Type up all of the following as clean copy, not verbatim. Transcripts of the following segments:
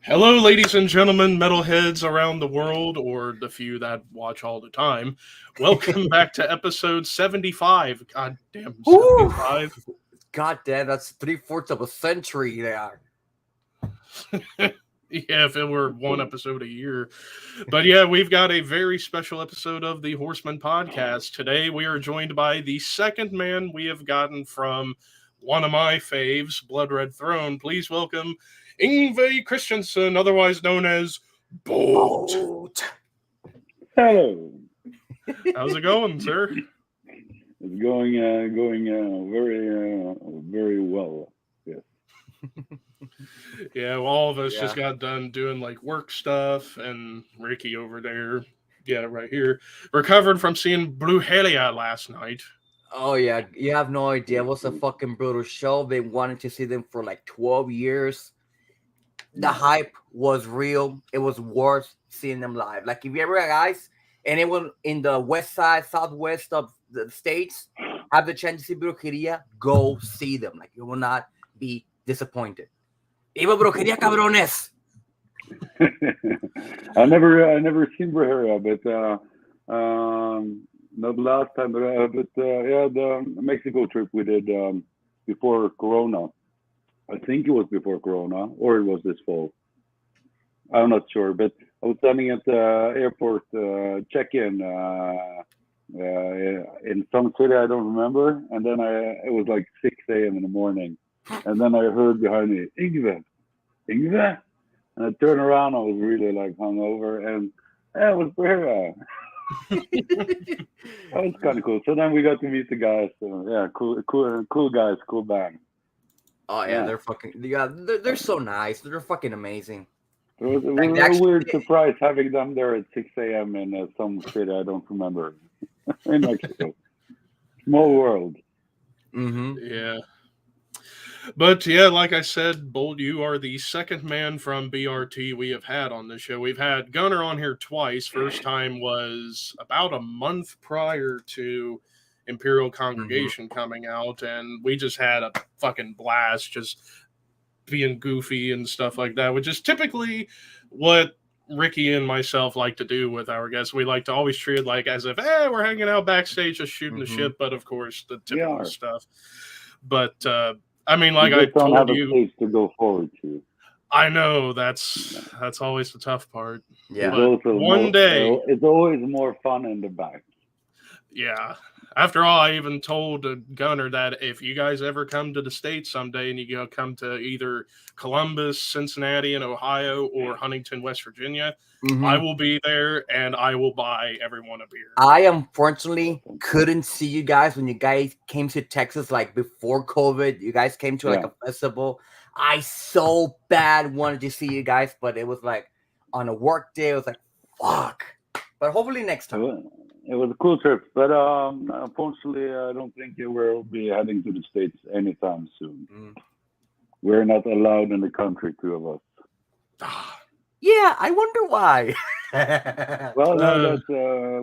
Hello, ladies and gentlemen, metalheads around the world, or the few that watch all the time. Welcome back to episode 75. God damn, Woo! 75. God damn, that's 3/4 of a century there. Yeah, if it were one episode a year. But yeah, we've got a very special episode of the Horsemen podcast. Today we are joined by the second man we have gotten from one of my faves, Blood Red Throne. Please welcome Yngve Christiansen, otherwise known as Bolt. Hello. How's it going, sir? It's going very well. Yes. Yeah, well, all of us just got done doing like work stuff, and Ricky over there, right here, recovered from seeing Brujeria last night. Oh yeah, you have no idea. It was a fucking brutal show. They wanted to see them for like 12 years. The hype was real. It was worth seeing them live. Like if you ever guys, anyone in the west side, southwest of the states have the chance to see Brujeria, go see them. Like you will not be disappointed. Viva Brujeria, cabrones! I never seen Brujeria, but not the last time, but the Mexico trip we did before Corona. I think it was before Corona, or it was this fall. I'm not sure, but I was standing at the airport check-in in some city I don't remember, and then it was like 6 a.m. in the morning, and then I heard behind me, Yngve, and I turned around. I was really like hungover, and it was Brera. That was kind of cool. So then we got to meet the guys. So, cool guys, cool band. Oh yeah, they're so nice. They're fucking amazing. It was a weird surprise having them there at 6 a.m. in some city I don't remember in Mexico. Small world. Mm-hmm. Yeah. But yeah, like I said, Bolt, you are the second man from BRT we have had on this show. We've had Gunner on here twice. First time was about a month prior to Imperial Congregation coming out, and we just had a fucking blast just being goofy and stuff like that, which is typically what Ricky and myself like to do with our guests. We like to always treat it like as if, we're hanging out backstage just shooting the shit, but of course the typical stuff. But I mean, like I told you, to go forward to. I know that's always the tough part. Yeah, one day it's always more fun in the back. Yeah. After all, I even told Gunner that if you guys ever come to the States someday and you come to either Columbus, Cincinnati in Ohio, or Huntington, West Virginia, I will be there and I will buy everyone a beer. I unfortunately couldn't see you guys when you guys came to Texas, like before COVID. You guys came to like a festival. I so bad wanted to see you guys, but it was like on a work day. It was like, fuck. But hopefully next time. It was a cool trip, but unfortunately, I don't think we'll be heading to the States anytime soon. We're not allowed in the country, two of us. Yeah, I wonder why. Well, no, that's,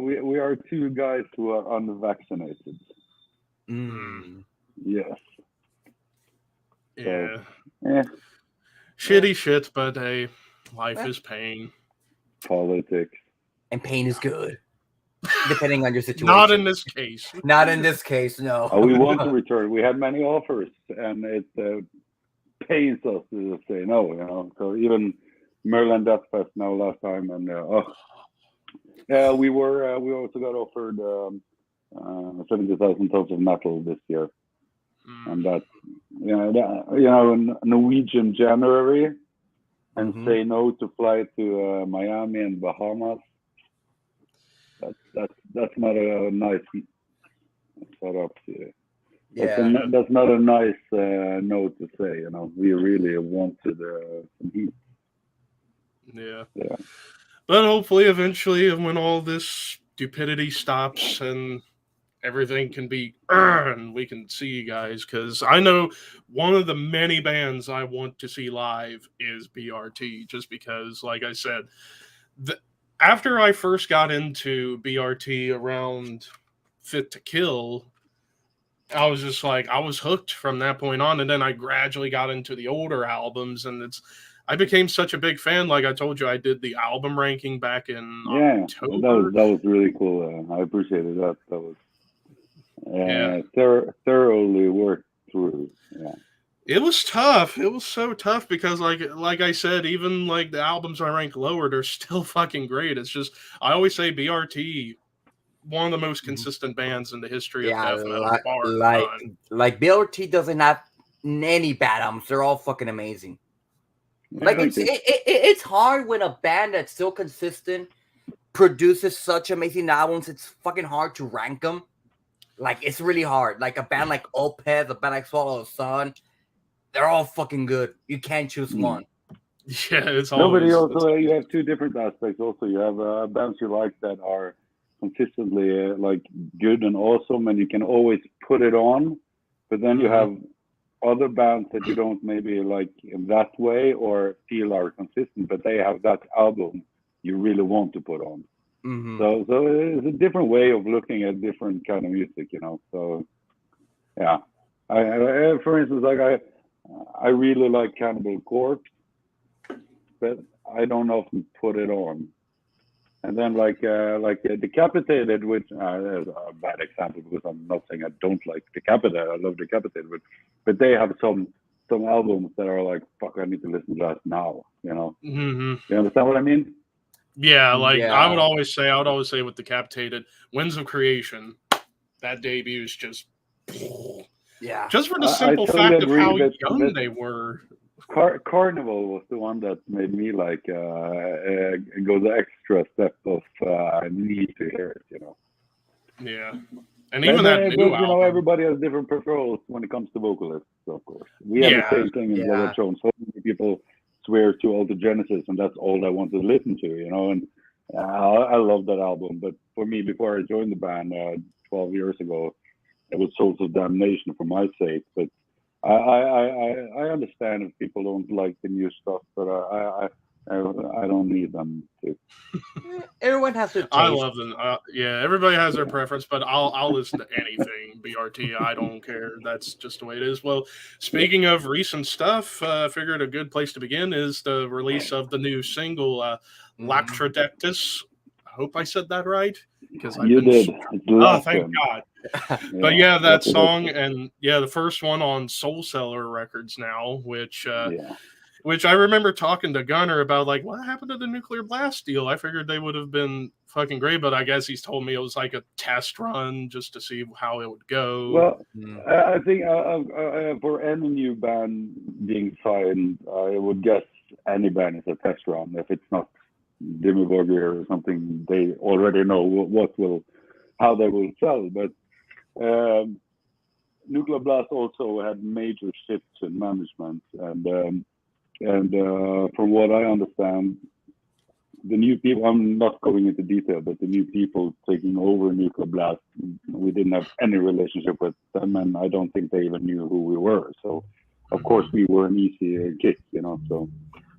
we are two guys who are unvaccinated. Yes. Yeah. So, shitty shit, but hey, life is pain. Politics. And pain is good. Depending on your situation. Not in this case. Not in this case, no. We want to return. We had many offers, and it pains us to say no. So even Maryland Death Fest now last time, and we also got offered 70,000 tons of metal this year, and that in Norwegian January, and say no to fly to Miami and Bahamas. That's not a nice setup. That's not a nice note to say. We really wanted some heat. Yeah. But hopefully, eventually, when all this stupidity stops and everything can be earned, we can see you guys. Because I know one of the many bands I want to see live is BRT. Just because, like I said, after I first got into BRT around Fit to Kill, I was just like, I was hooked from that point on. And then I gradually got into the older albums. And I became such a big fan. Like I told you, I did the album ranking back in Yeah, October. that was really cool. I appreciated that. That was Yeah. thoroughly worked through. Yeah. It was tough. It was so tough because, like I said, even like the albums I rank lower, they're still fucking great. It's just I always say BRT, one of the most consistent bands in the history of Yeah, death metal, bar none. like BLT doesn't have any bad albums. They're all fucking amazing. Like it's hard when a band that's so consistent produces such amazing albums. It's fucking hard to rank them. Like it's really hard. Like a band like Opeth, a band like Swallow the Sun, they're all fucking good. You can't choose one. Yeah, it's nobody. always, Also, you have two different aspects. Also, you have bands you like that are consistently like good and awesome, and you can always put it on. But then you have other bands that you don't maybe like in that way or feel are consistent, but they have that album you really want to put on. So it's a different way of looking at different kind of music, you know. So yeah, I for instance, like I really like Cannibal Corpse, but I don't often put it on. And then like Decapitated, which is a bad example because I'm not saying I don't like Decapitated. I love Decapitated, but they have some albums that are like, fuck, I need to listen to that now. You know, you understand what I mean? Yeah, like I would always say with Decapitated, Winds of Creation, that debut is just just for the simple fact of how young they were. Carnival was the one that made me like go the extra step of need to hear it, you know. Yeah, and even that new album. You know, everybody has different preferences when it comes to vocalists, of course. We have the same thing in Blood Shown. So many people swear to Alter-Genesis, and that's all I want to listen to, you know. And I love that album. But for me, before I joined the band 12 years ago, it was Souls of Damnation for my sake. But I understand if people don't like the new stuff, but I don't need them to. Everyone has their taste. I love them. Yeah, everybody has their preference, but I'll listen to anything BRT. I don't care. That's just the way it is. Well, speaking of recent stuff, I figured a good place to begin is the release of the new single, Lactrodectus. I hope I said that right. Because you did. Oh, thank God. But yeah, that song, and the first one on Soul Cellar Records now, which I remember talking to Gunnar about, like, what happened to the Nuclear Blast deal? I figured they would have been fucking great, but I guess he's told me it was like a test run just to see how it would go. Well, I think for any new band being signed, I would guess any band is a test run. If it's not Dimmu Borgir or something, they already know how they will sell. But Nuclear Blast also had major shifts in management, and from what I understand, the new people, I'm not going into detail, but the new people taking over Nuclear Blast, we didn't have any relationship with them, and I don't think they even knew who we were. So, of course, we were an easy kick, you know. So,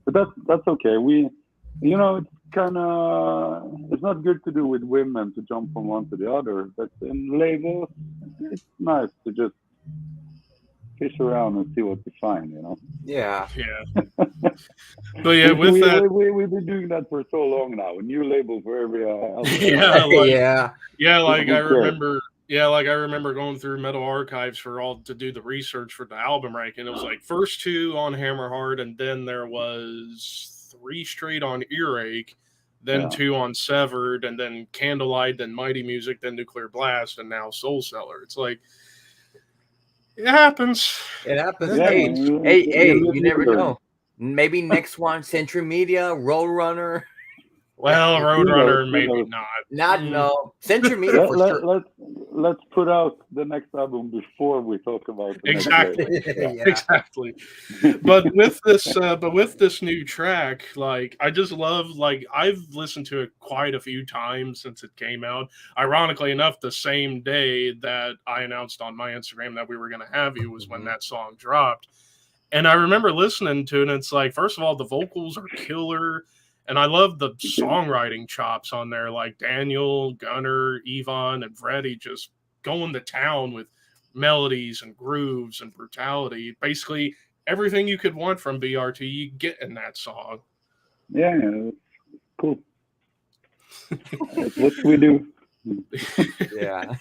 but that's okay. You know, it's kind of, it's not good to do with women to jump from one to the other, but in labels, it's nice to just fish around and see what you find, you know. Yeah. But yeah, with that, we've been doing that for so long now. A new label for every I remember going through Metal Archives to do the research for the album ranking. It was like first 2 on Hammerheart, and then there was 3 straight on Earache, then 2 on Severed, and then Candlelight, then Mighty Music, then Nuclear Blast, and now Soul Cellar. It's like, it happens. It happens. Hey, you never know. Maybe next one, Century Media, Roadrunner. Well, Roadrunner, maybe not. No. Century Media for sure. Let's put out the next album before we talk about the Exactly. But with this new track, like, I just love, like, I've listened to it quite a few times since it came out. Ironically enough, the same day that I announced on my Instagram that we were going to have you was when that song dropped. And I remember listening to it, and it's like, first of all, the vocals are killer. And I love the songwriting chops on there, like Daniel, Gunnar, Yvonne, and Freddie just going to town with melodies and grooves and brutality. Basically, everything you could want from BRT, you get in that song. Yeah, it's cool. It's what we do. Yeah.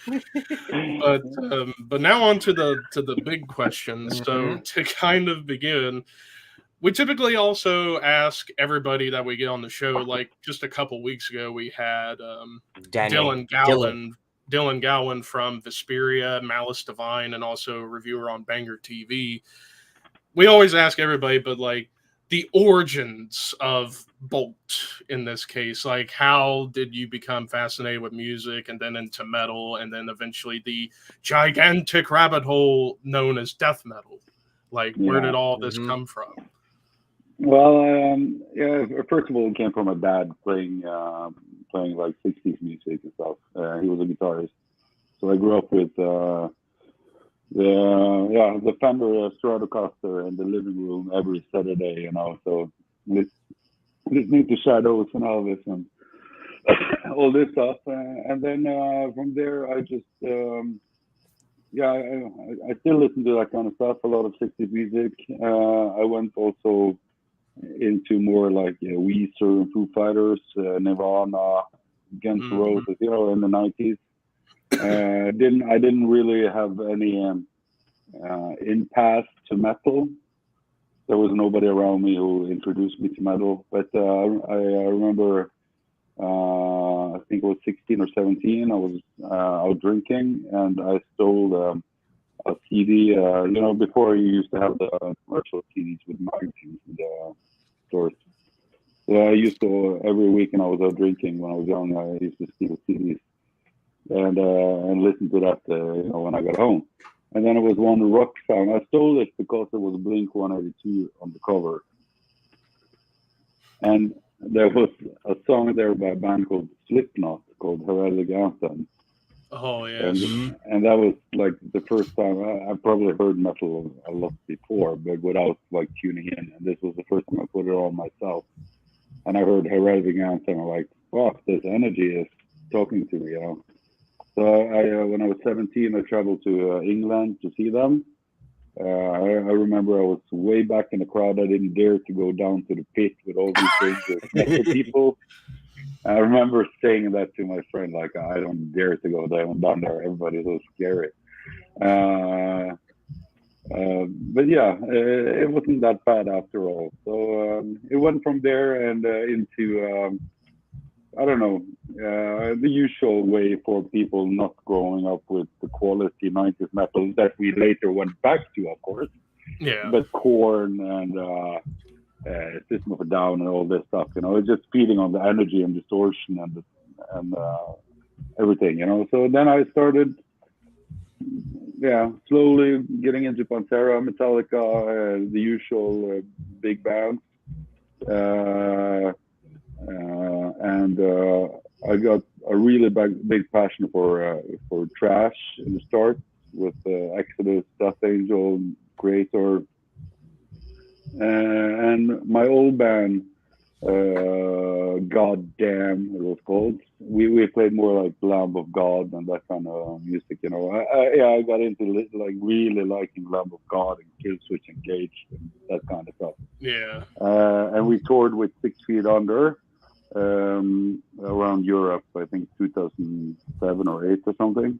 But now on to the big questions. So to kind of begin, we typically also ask everybody that we get on the show. Like just a couple weeks ago, we had Dylan Gowan from Vesperia, Malice Divine, and also a reviewer on Banger TV. We always ask everybody, but like the origins of Bolt in this case, like how did you become fascinated with music and then into metal and then eventually the gigantic rabbit hole known as death metal? Like where did all this come from? Well, yeah. First of all, it came from my dad playing like 60s music and stuff. He was a guitarist, so I grew up with the Fender Stratocaster in the living room every Saturday. You know, so listening to Shadows and Elvis and all this stuff, and then from there I just I still listen to that kind of stuff. A lot of 60s music. I went also into more like Weezer and Foo Fighters, Nirvana, Guns N' Roses, you know, in the 90s. I didn't really have any impasse to metal. There was nobody around me who introduced me to metal. But I remember, I think it was 16 or 17. I was out drinking and I stole a CD. You know, before you used to have the commercial CDs with magazines in the stores. So I used to, every weekend I was out drinking when I was young, I used to steal CDs and listen to that, you know, when I got home. And then it was one rock song. I stole it because it was Blink 182 on the cover. And there was a song there by a band called Slipknot called Heroic Anthem. Oh, yes. And that was like the first time I probably heard metal a lot before, but without like tuning in. And this was the first time I put it on myself. And I heard Heroic Anthem. I'm like, fuck, this energy is talking to me, you know. So I when I was 17, I traveled to England to see them. I remember I was way back in the crowd. I didn't dare to go down to the pit with all these dangerous metal people. I remember saying that to my friend, like, I don't dare to go down there. Everybody's so scary. But yeah, it wasn't that bad after all. So it went from there and into, I don't know, the usual way for people not growing up with the quality 90s metal that we later went back to, of course. Yeah. But Korn and System of a Down and all this stuff, you know, it's just feeding on the energy and distortion and everything, you know. So then I started, slowly getting into Pantera, Metallica, the usual big bands. And I got a really big passion for thrash in the start with Exodus, Death Angel, Creator, and my old band, Goddamn, it was called. We played more like Lamb of God and that kind of music, you know. I got into like really liking Lamb of God and Killswitch Engage and that kind of stuff. Yeah. And we toured with 6 Feet Under around Europe, I think 2007 or 8 or something.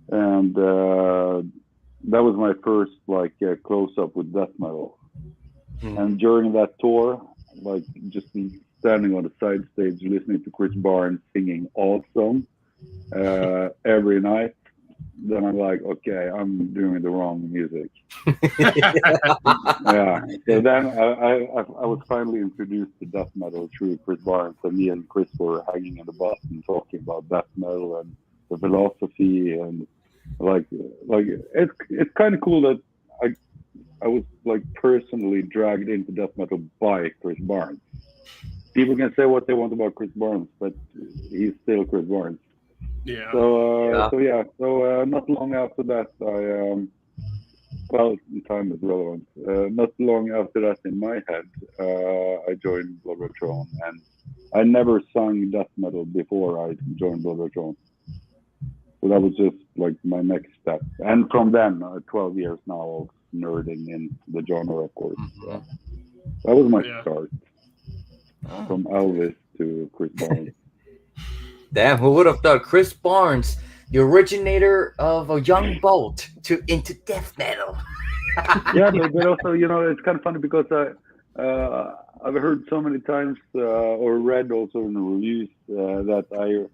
And that was my first like close up with death metal. And during that tour, like just standing on the side stage listening to Chris Barnes singing Awesome every night, then I'm like, okay, I'm doing the wrong music. Yeah. So then I was finally introduced to death metal through Chris Barnes, and me and Chris were hanging in the bus and talking about death metal and the philosophy, and like it's kind of cool that I was like personally dragged into death metal by Chris Barnes. People can say what they want about Chris Barnes, but he's still Chris Barnes. Yeah. So not long after that, time is relevant. Not long after that, in my head, I joined Blood Red Throne, and I never sung death metal before I joined Blood Red Throne. So that was just like my next step. And from then, 12 years now of nerding in the genre, of course. Mm-hmm. That was my Yeah. start, Oh. from Elvis to Chris Barnes. Damn, who would have thought Chris Barnes, the originator of a young bolt, to into death metal? Yeah, but also, it's kind of funny because I've heard so many times or read also in the reviews that I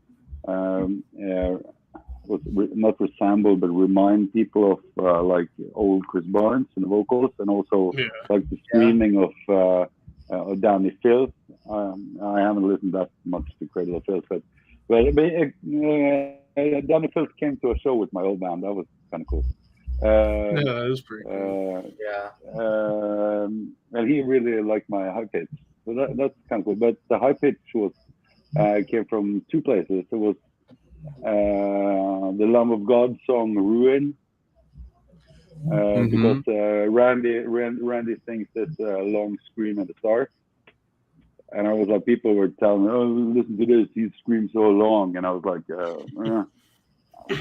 not resemble but remind people of like old Chris Barnes and the vocals, and also Yeah. like the screaming of Danny Filth. I haven't listened that much to Cradle of Filth, but Danny Filth came to a show with my old band. That was kind of cool. Yeah, that was pretty cool. Yeah. And he really liked my high pitch, so that's kind of cool. But the high pitch was came from two places. It was the Lamb of God song "Ruin," because Randy sings this long scream at the start, and I was like, people were telling me, "Oh, listen to this, he screams so long," and I was like,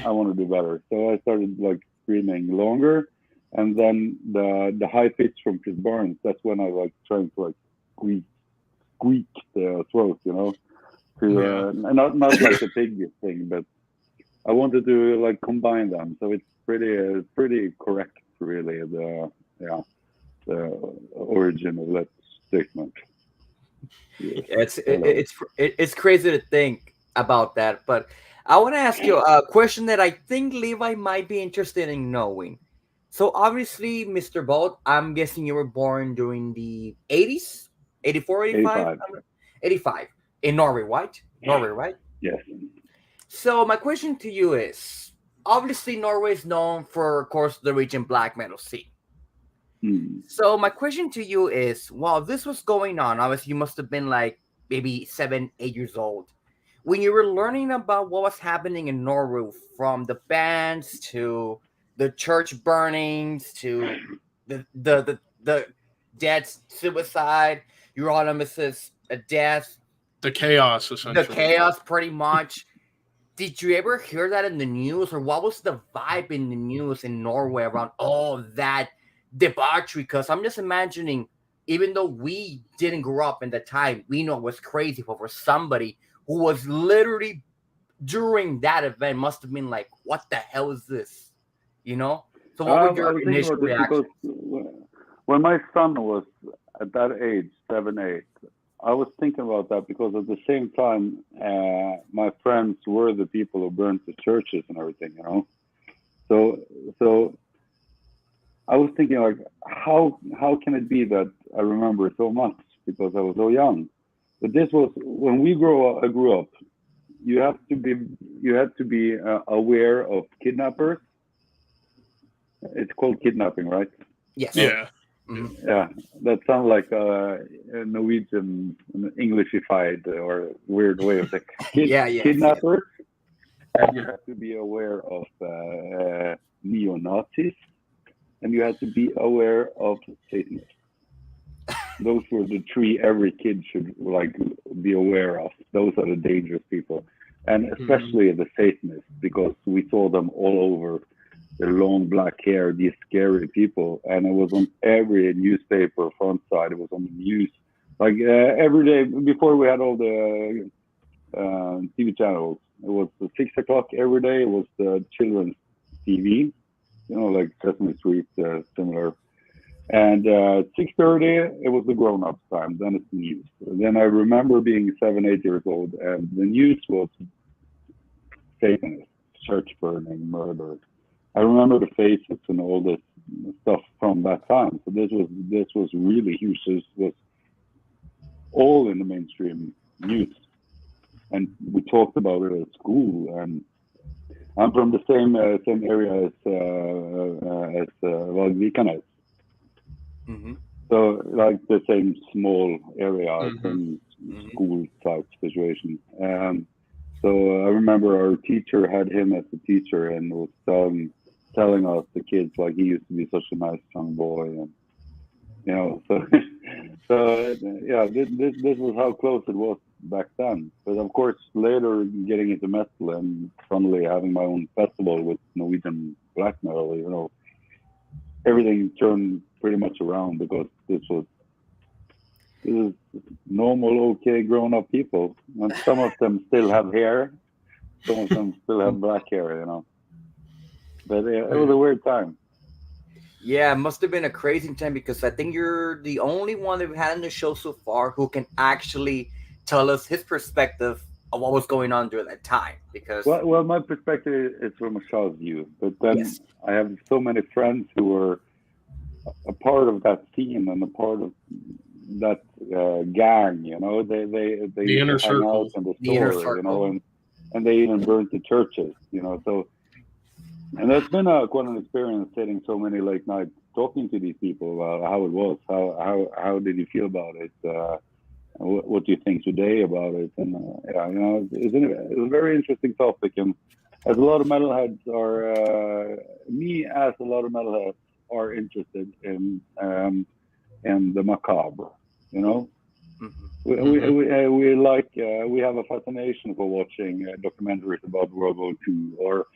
I want to do better. So I started like screaming longer, and then the high pitch from Chris Barnes. That's when I like trying to like squeak the throat, to not like a pig thing, but I wanted to like combine them. So it's pretty correct, really. The origin of that statement. Yes. It's crazy to think about that, but I want to ask you a question that I think Levi might be interested in knowing. So obviously, Mr. Bolt, I'm guessing you were born during the 80s, 84, 85? 85 in Norway, right? Norway, right? Yes. So my question to you is, obviously Norway is known for, of course, the region black metal scene. So my question to you is, while this was going on, obviously you must have been like maybe 7, 8 years old. When you were learning about what was happening in Norway, from the bands to the church burnings to the death's suicide, Euronymous' death, The chaos, essentially. the chaos, pretty much. Did you ever hear that in the news, or what was the vibe in the news in Norway around all that debauchery? Because I'm just imagining, even though we didn't grow up in the time, we know it was crazy, but for somebody who was literally during that event, must have been like, what the hell is this? So what were your initial reactions? Because when my son was at that age, 7, 8, I was thinking about that because at the same time, my friends were the people who burned the churches and everything, So I was thinking, like, how can it be that I remember so much because I was so young? But this was when we grew up. You had to be aware of kidnappers. It's called kidnapping, right? Yes. Yeah. Mm-hmm. Yeah, that sounds like a Norwegian Englishified or weird way of saying kidnappers. And you have to be aware of neo-Nazis, and you have to be aware of Satanists. Those were the three every kid should be aware of. Those are the dangerous people, and especially the Satanists, because we saw them all over. The long black hair, these scary people, and it was on every newspaper front side. It was on the news, every day before we had all the TV channels. It was 6 o'clock every day. It was the children's TV, like Sesame Street, similar. And 6:30, it was the grown-ups time. Then it's the news. And then I remember being 7, 8 years old, and the news was Satanist, church burning, murder. I remember the faces and all this stuff from that time. So this was really huge. This was all in the mainstream news, and we talked about it at school. And I'm from the same area as Vikanes. Mm-hmm. So like the same small area, same school type situation. So I remember our teacher had him as a teacher and was telling us, the kids, like, he used to be such a nice young boy, and this was how close it was back then. But of course, later getting into metal and suddenly having my own festival with Norwegian black metal, everything turned pretty much around because this is normal, okay, grown-up people, and some of them still have hair, some of them still have black hair, you know. But it was a weird time. Yeah, it must have been a crazy time because I think you're the only one that we've had in the show so far who can actually tell us his perspective of what was going on during that time. Because Well, my perspective is from a child's view, but then Yes. I have so many friends who were a part of that scene and a part of that gang, you know. They The inner hang circle. out in the The inner store, you know, circle. and they even burnt the churches, you know. So, and that's been quite an experience sitting so many late nights talking to these people about how it was, how did you feel about it, what do you think today about it, and yeah, you know, it's a very interesting topic, and as a lot of metalheads are interested in the macabre, you know. Mhm. We have a fascination for watching documentaries about World War II or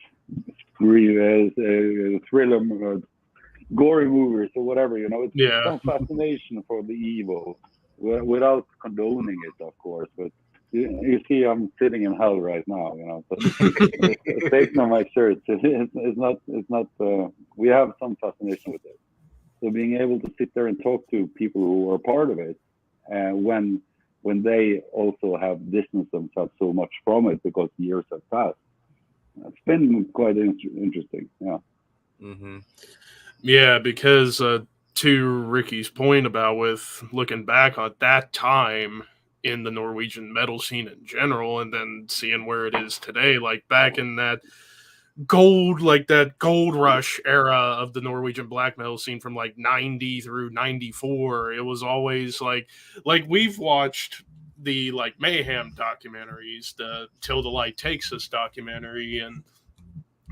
thriller, gory movies or whatever, you know. It's Yeah. some fascination for the evil, without condoning it, of course. But you see, I'm sitting in hell right now, you know. So it's taken on my shirt. It's not. We have some fascination with it. So being able to sit there and talk to people who are part of it, when they also have distanced themselves so much from it because years have passed, it's been quite interesting. Yeah. Mm-hmm. Yeah, because to Ricky's point about with looking back on that time in the Norwegian metal scene in general, and then seeing where it is today, like back in that gold rush era of the Norwegian black metal scene from like 90 through 94, it was always like we've watched the like Mayhem documentaries, the Till the Light Takes Us documentary, and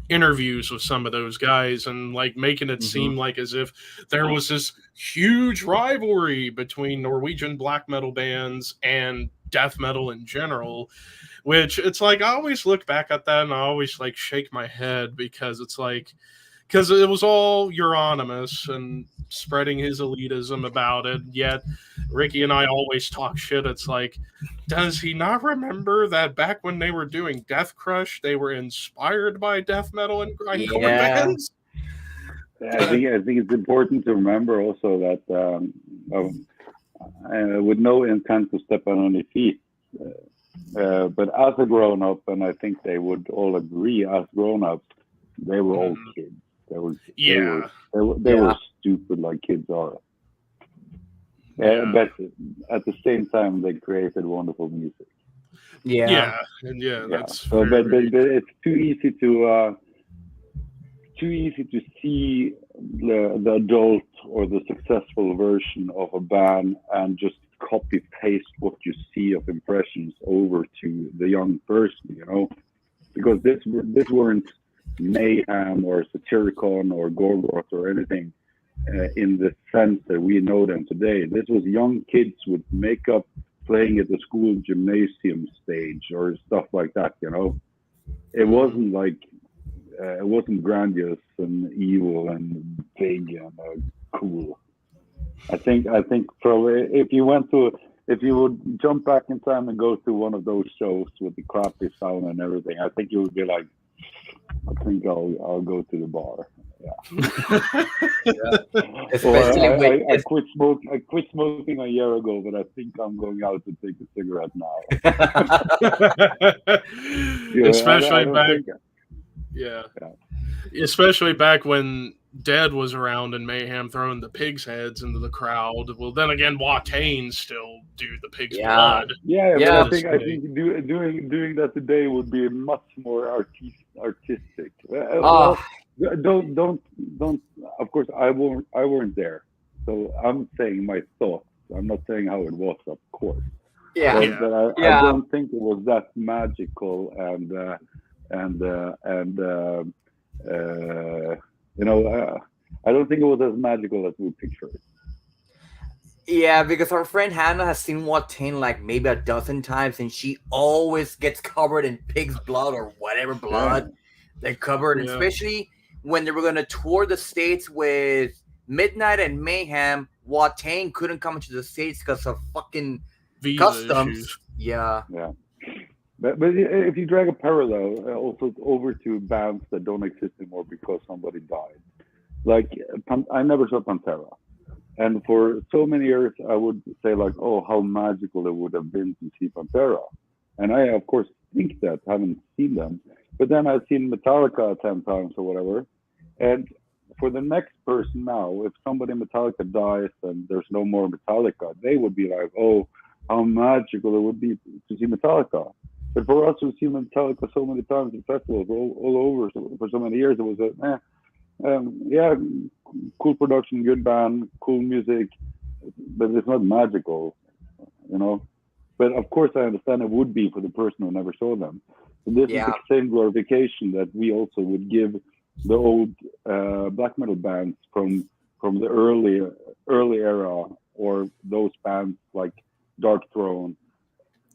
interviews with some of those guys, and like making it seem like as if there was this huge rivalry between Norwegian black metal bands and death metal in general, which it's like I always look back at that and I always like shake my head because it's like, because it was all Euronymous and spreading his elitism about it, yet Ricky and I always talk shit. It's like, does he not remember that back when they were doing Death Crush, they were inspired by death metal and grindcore Yeah. bands? I think it's important to remember also that with no intent to step on any feet, but as a grown up, and I think they would all agree, as grown ups, they were all kids. They were stupid like kids are. But at the same time, they created wonderful music. Yeah. That's so. But it's too easy to see the adult or the successful version of a band and just copy paste what you see of impressions over to the young person, you know, because this weren't Mayhem or Satyricon or Gorgoroth or anything in the sense that we know them today. This was young kids with makeup playing at the school gymnasium stage or stuff like that, you know. It wasn't like it wasn't grandiose and evil and big and cool. I think probably if you would jump back in time and go to one of those shows with the crappy sound and everything, I think you would be like, I think I'll go to the bar. Yeah. Especially I quit smoking a year ago, but I think I'm going out to take a cigarette now. Especially back. Especially back when Dead was around and Mayhem throwing the pigs' heads into the crowd. Well, then again, Watain still do the pig's blood. But I think doing that today would be much more artistic. Don't. Of course, I weren't there, so I'm saying my thoughts. I'm not saying how it was, of course. But I don't think it was that magical and you know, I don't think it was as magical as we picture it. Yeah, because our friend Hannah has seen Watain like maybe a dozen times, and she always gets covered in pig's blood or whatever blood they're covered, especially when they were going to tour the States with Midnight and Mayhem, Watain couldn't come into the States because of fucking Visa customs. issues. Yeah. But if you drag a parallel also over to bands that don't exist anymore because somebody died, like I never saw Pantera, and for so many years I would say like, oh, how magical it would have been to see Pantera, and I of course think that, haven't seen them, but then I've seen Metallica 10 times or whatever, and for the next person now, if somebody in Metallica dies and there's no more Metallica, they would be like, oh, how magical it would be to see Metallica. But for us who've seen Metallica so many times at festivals all over for so many years, it was cool production, good band, cool music, but it's not magical, you know. But of course, I understand it would be for the person who never saw them. So this is the same glorification that we also would give the old black metal bands from the early era, or those bands like Dark Throne,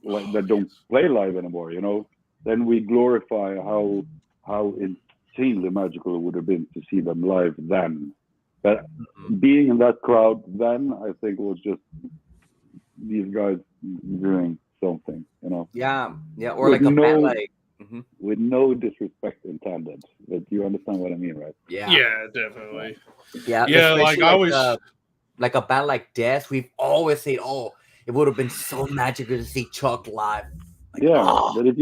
like that don't play live anymore, you know. Then we glorify how insanely magical it would have been to see them live then. But being in that crowd then, I think it was just these guys doing something, you know. Yeah, or with like a band like. With no disrespect intended, but you understand what I mean, right? Yeah, definitely. Yeah, like I always like a band like Death, we've always said, oh, it would have been so magical to see Chuck live. Like, but if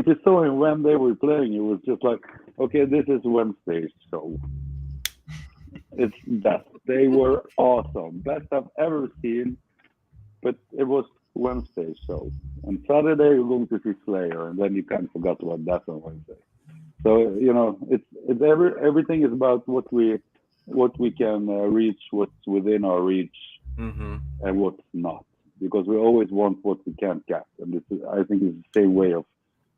you saw him when they were playing, it was just like, okay, this is Wednesday's show. It's that they were awesome, best I've ever seen, but it was Wednesday show. On Saturday you're going to see Slayer, and then you kind of forgot about that on Wednesday. So you know, it's everything is about what we can reach, what's within our reach, and what's not, because we always want what we can't get, and this is, I think, is the same way of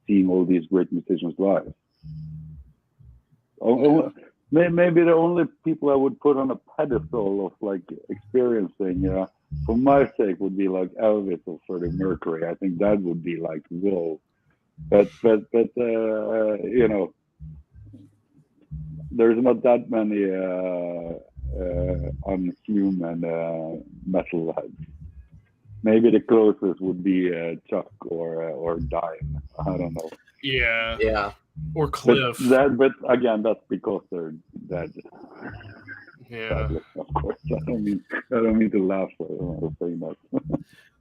seeing all these great musicians live. Maybe the only people I would put on a pedestal of like experiencing, for my sake, would be like Elvis or Freddie Mercury. I think that would be like, whoa. But you know, there's not that many unhuman metalheads. Maybe the closest would be Chuck or Dime. I don't know. Yeah. Or Cliff. But again, that's because they're dead. Yeah. Sadly, of course. I don't mean to laugh for saying that.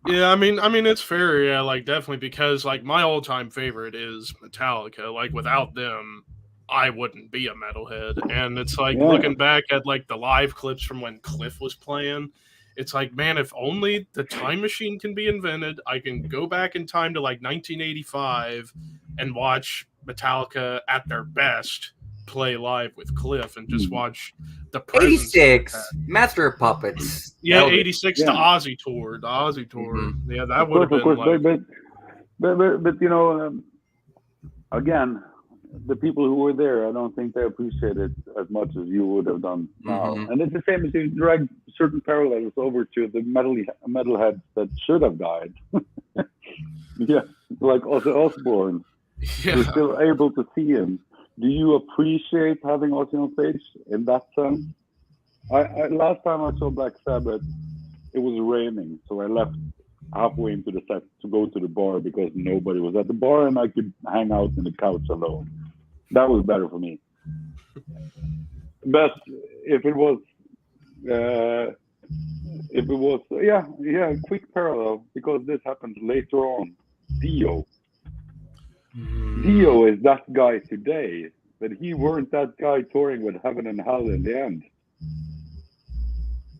Yeah, I mean it's fair, yeah, like definitely, because like my all-time favorite is Metallica. Like without them, I wouldn't be a metalhead. And it's like looking back at like the live clips from when Cliff was playing, it's like, man, if only the time machine can be invented, I can go back in time to like 1985 and watch Metallica at their best play live with Cliff and just watch the 86 Master of Puppets. Yeah, 86 the Ozzy tour. Yeah, that would have been like... but you know, again, the people who were there, I don't think they appreciate it as much as you would have done now. And it's the same as you drag certain parallels over to the metalheads that should have died. Like Ozzy Osbourne. You're still able to see him. Do you appreciate having Ozzy on stage in that sense? I last time I saw Black Sabbath, it was raining, so I left halfway into the set to go to the bar because nobody was at the bar and I could hang out on the couch alone. That was better for me. But if it was quick parallel, because this happened later on, Dio. Dio is that guy today, but he weren't that guy touring with Heaven and Hell in the end.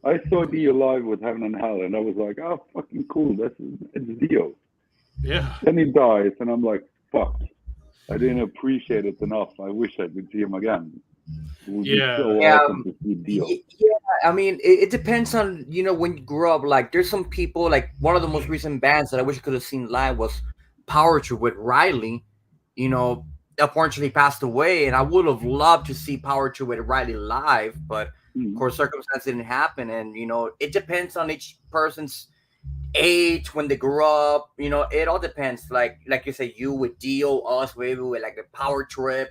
I saw Dio live with Heaven and Hell, and I was like, oh, fucking cool, it's Dio. Yeah. Then he dies, and I'm like, fuck, I didn't appreciate it enough. I wish I could see him again. It would be so awesome to see Dio. Yeah, I mean, it depends on, you know, when you grew up. Like, there's some people, like, one of the most recent bands that I wish I could have seen live was Power Trip with Riley. You know, unfortunately passed away, and I would have loved to see Power Trip with Riley live, but of course circumstances didn't happen. And you know, it depends on each person's age, when they grew up. You know, it all depends. Like you said, you with Dio, us maybe with like the Power Trip.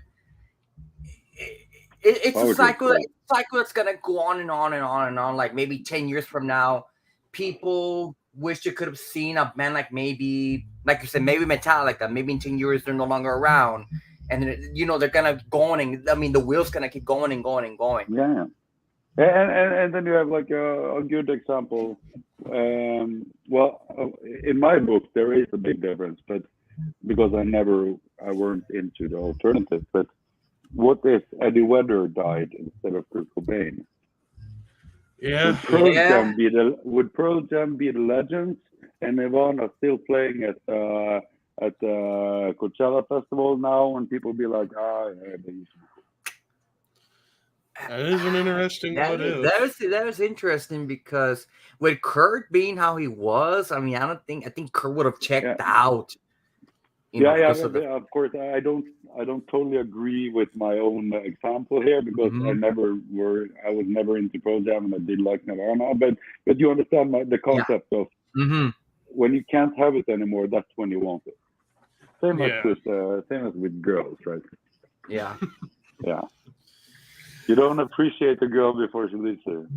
It's a cycle. cycle that's gonna go on and on and on and on. Like maybe 10 years from now, people wish you could have seen a band like maybe, like you said, maybe Metallica. Maybe in 10 years they're no longer around, and then, they're gonna go on, and I mean the wheels gonna keep going and going and going. Yeah. And then you have like a good example. Well, in my book there is a big difference, but because I weren't into the alternative. But what if Eddie Vedder died instead of Kurt Cobain? Yeah. Would Pearl Jam be the legends, and Nirvana still playing at Coachella Festival now, and people be like, yeah, they used to. That is an interesting what if. That was interesting, because with Kurt being how he was, I mean, I think Kurt would have checked out. Of course, I don't totally agree with my own example here, because I was never into Pearl Jam, and I did like Nirvana, but you understand the concept of when you can't have it anymore, that's when you want it. Same as with girls, right? Yeah. Yeah. You don't appreciate the girl before she leaves you.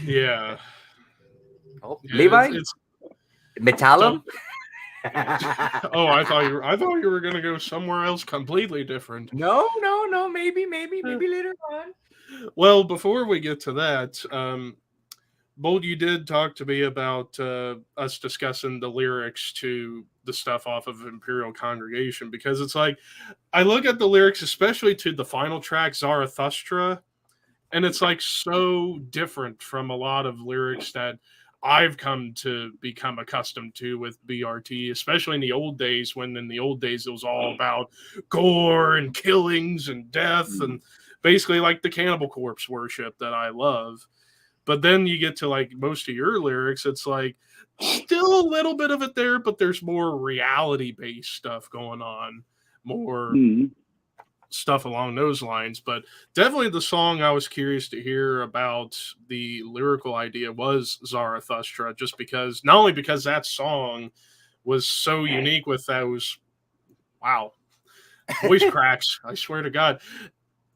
Yeah. Oh, yeah, Levi? Metallum? I thought you were gonna go somewhere else completely different. No, maybe later on. Well, before we get to that, Bold, you did talk to me about us discussing the lyrics to the stuff off of Imperial Congregation, because it's like, I look at the lyrics, especially to the final track, Zarathustra, and it's like so different from a lot of lyrics that I've come to become accustomed to with BRT, especially in the old days, when in the old days it was all about gore and killings and death and basically like the Cannibal Corpse worship that I love. But then you get to like most of your lyrics, it's like still a little bit of it there, but there's more reality-based stuff going on, more stuff along those lines. But definitely the song I was curious to hear about, the lyrical idea, was Zarathustra, just because, not only because that song was so unique with those, wow, voice cracks, I swear to God.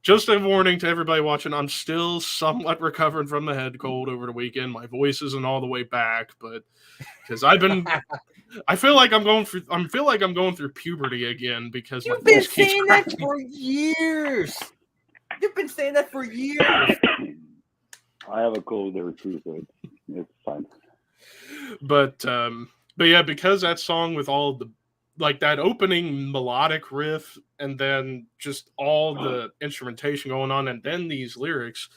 Just a warning to everybody watching, I'm still somewhat recovering from the head cold over the weekend. My voice isn't all the way back, but because I feel like I'm going through puberty again, because you've been saying that for years. You've been saying that for years. I have a cold there too, so it's fine. But yeah, because that song with all the, like, that opening melodic riff, and then just all the instrumentation going on, and then these lyrics,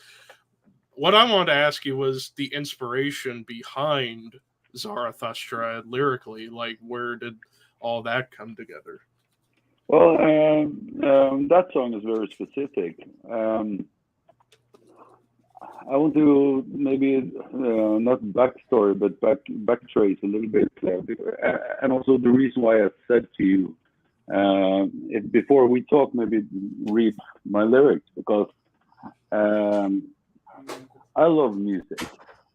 what I wanted to ask you was the inspiration behind Zarathustra lyrically. Like, where did all that come together? Well, that song is very specific. I want to maybe not backstory, but backtrace a little bit, and also the reason why I said to you, if before we talk, maybe read my lyrics, because I love music,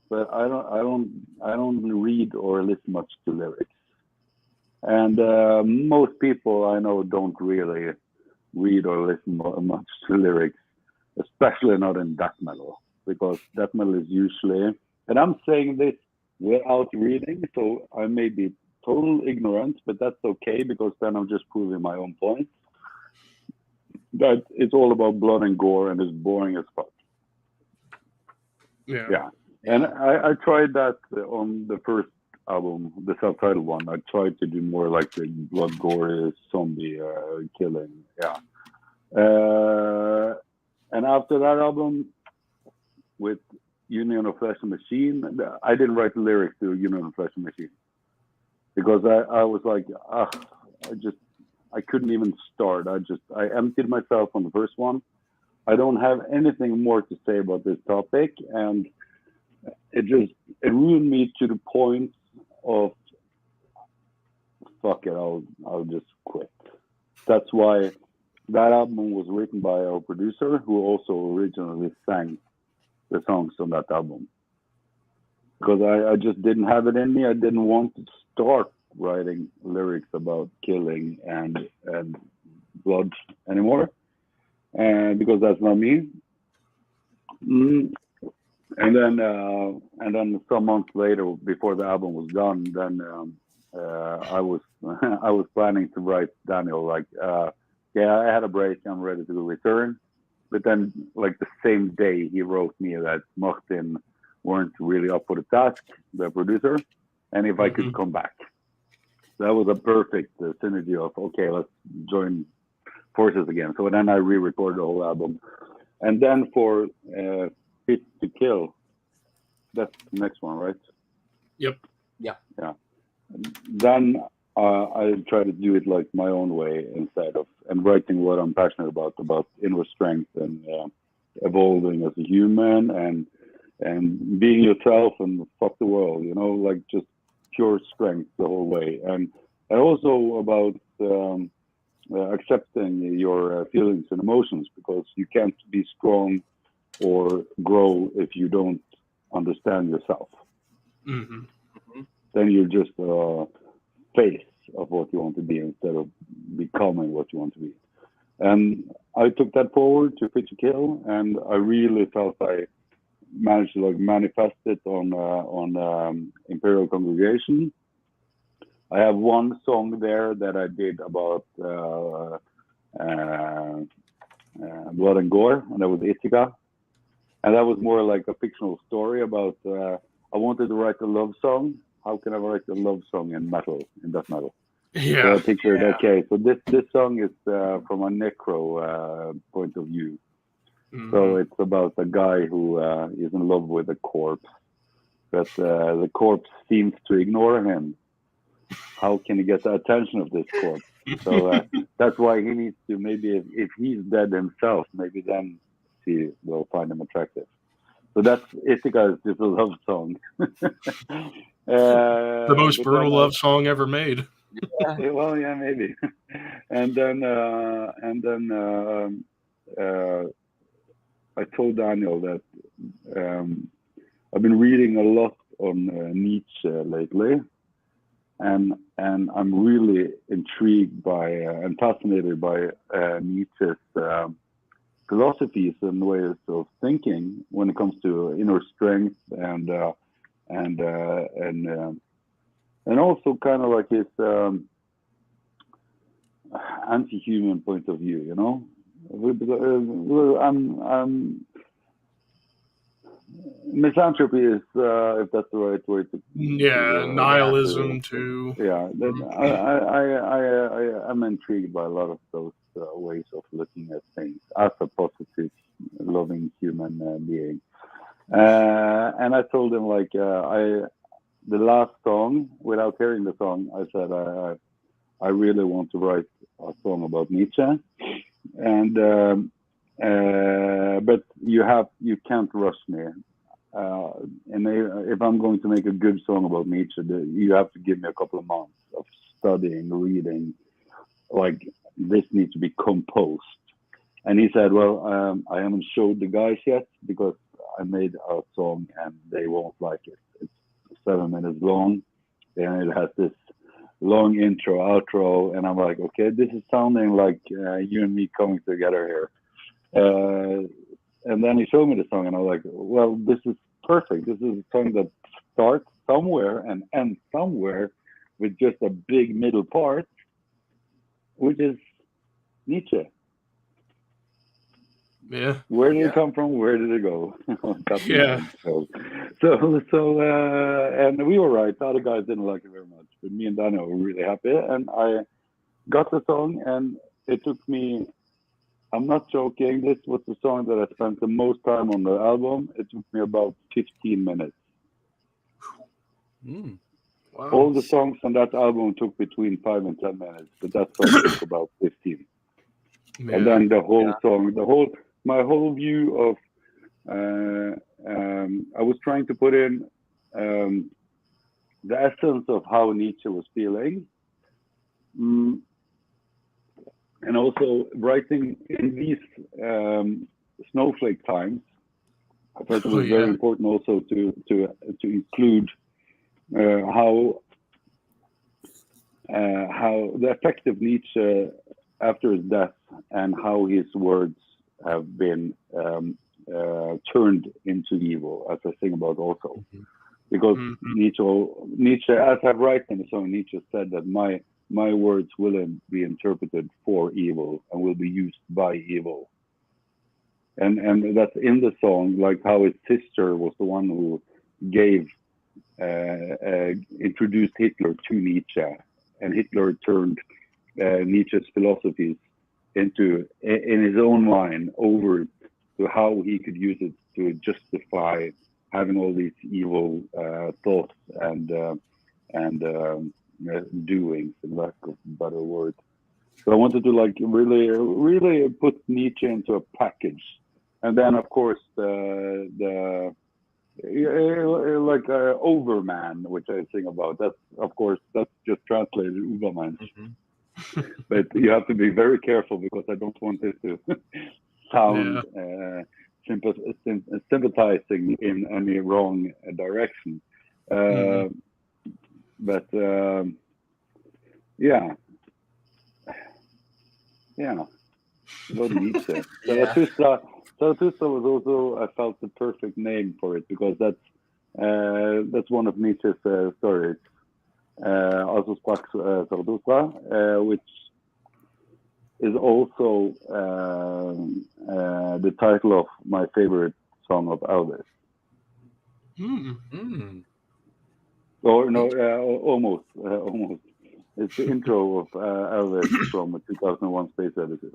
but I don't read or listen much to lyrics, and most people I know don't really read or listen much to lyrics, especially not in death metal. Because death metal is usually, and I'm saying this without reading, so I may be total ignorant, but that's okay, because then I'm just proving my own point. That it's all about blood and gore, and it's boring as fuck. Yeah. And I tried that on the first album, the self-titled one. I tried to do more like the blood, gore, zombie killing. Yeah. And after that album, with Union of Flesh and Machine, I didn't write the lyrics to Union of Flesh and Machine, because I was like, I couldn't even start. I emptied myself on the first one. I don't have anything more to say about this topic, and it ruined me to the point of, fuck it, I'll just quit. That's why that album was written by our producer, who also originally sang the songs on that album, because I just didn't have it in me. I didn't want to start writing lyrics about killing and blood anymore, and because that's not me. Mm. And then some months later, before the album was done, then I was I was planning to write Daniel like, yeah, I had a break, I'm ready to return. But then, like the same day, he wrote me that Martin weren't really up for the task, the producer, and if I could come back. That was a perfect synergy of, okay, let's join forces again. So then I re-recorded the whole album. And then for Fit to Kill, that's the next one, right? Yep. Yeah. Then I try to do it like my own way instead of, and writing what I'm passionate about inner strength and evolving as a human and being yourself and fuck the world, you know, like just pure strength the whole way. And also about accepting your feelings and emotions, because you can't be strong or grow if you don't understand yourself. Mm-hmm. Then you're just face of what you want to be instead of becoming what you want to be. And I took that forward to Fit to Kill, and I really felt I managed to like manifest it on Imperial Congregation. I have one song there that I did about blood and gore, and that was Ithaca. And that was more like a fictional story about I wanted to write a love song. How can I write a love song in metal, in death metal? Yeah. So I pictured, okay, so this song is from a necro point of view. Mm-hmm. So it's about a guy who is in love with a corpse, but the corpse seems to ignore him. How can he get the attention of this corpse? So that's why he needs to, maybe if he's dead himself, maybe then he will find him attractive. So that's Ithaca is just a love song. The most brutal love song ever made. Yeah. Well, yeah, maybe. And then I told Daniel that I've been reading a lot on Nietzsche lately, and I'm really intrigued by and fascinated by Nietzsche's philosophies and ways of thinking when it comes to inner strength and also kind of like his anti-human point of view, you know. Misanthropy is, if that's the right way to. Nihilism too. Yeah, I'm intrigued by a lot of those ways of looking at things as a positive, loving human being. And I told him like the last song, without hearing the song, I said I really want to write a song about Nietzsche, and but you can't rush me. And if I'm going to make a good song about Nietzsche, you have to give me a couple of months of studying, reading. Like this needs to be composed. And he said, well, I haven't showed the guys yet because I made a song and they won't like it. It's 7 minutes long, and it has this long intro, outro, and I'm like, okay, this is sounding like you and me coming together here. And then he showed me the song, and I was like, well, this is perfect. This is a song that starts somewhere and ends somewhere with just a big middle part, which is Nietzsche. Yeah. Where did it come from? Where did it go? Yeah. So, and we were right. The other guys didn't like it very much, but me and Daniel were really happy. And I got the song, and it took me, I'm not joking, this was the song that I spent the most time on the album. It took me about 15 minutes. Wow. All the songs on that album took between 5 and 10 minutes, but that song took about 15. Yeah. And then the whole song, my whole view of, I was trying to put in the essence of how Nietzsche was feeling. And also writing in these snowflake times, I thought it was very important also to include how the effect of Nietzsche after his death and how his words have been turned into evil, as I sing about also. Mhm. Because Mhm. Nietzsche, as I write in the song, Nietzsche said that my words will be interpreted for evil and will be used by evil. And that's in the song, like how his sister was the one who gave introduced Hitler to Nietzsche, and Hitler turned Nietzsche's philosophies into in his own mind over to how he could use it to justify having all these evil thoughts and doings, in lack of a better word. So I wanted to like really put Nietzsche into a package, and then of course the like Overman, which I sing about. That's of course that's just translated Uberman, Mhm. but you have to be very careful because I don't want it to sound sympathizing in any wrong direction. But yeah, about Nietzsche. Yeah. Zarathustra was also, I felt, the perfect name for it because that's one of Nietzsche's stories. Also sprach Zarathustra, which is also the title of my favorite song of Elvis. Mm. Or no, almost. It's the intro of Elvis from 2001: Space Odyssey.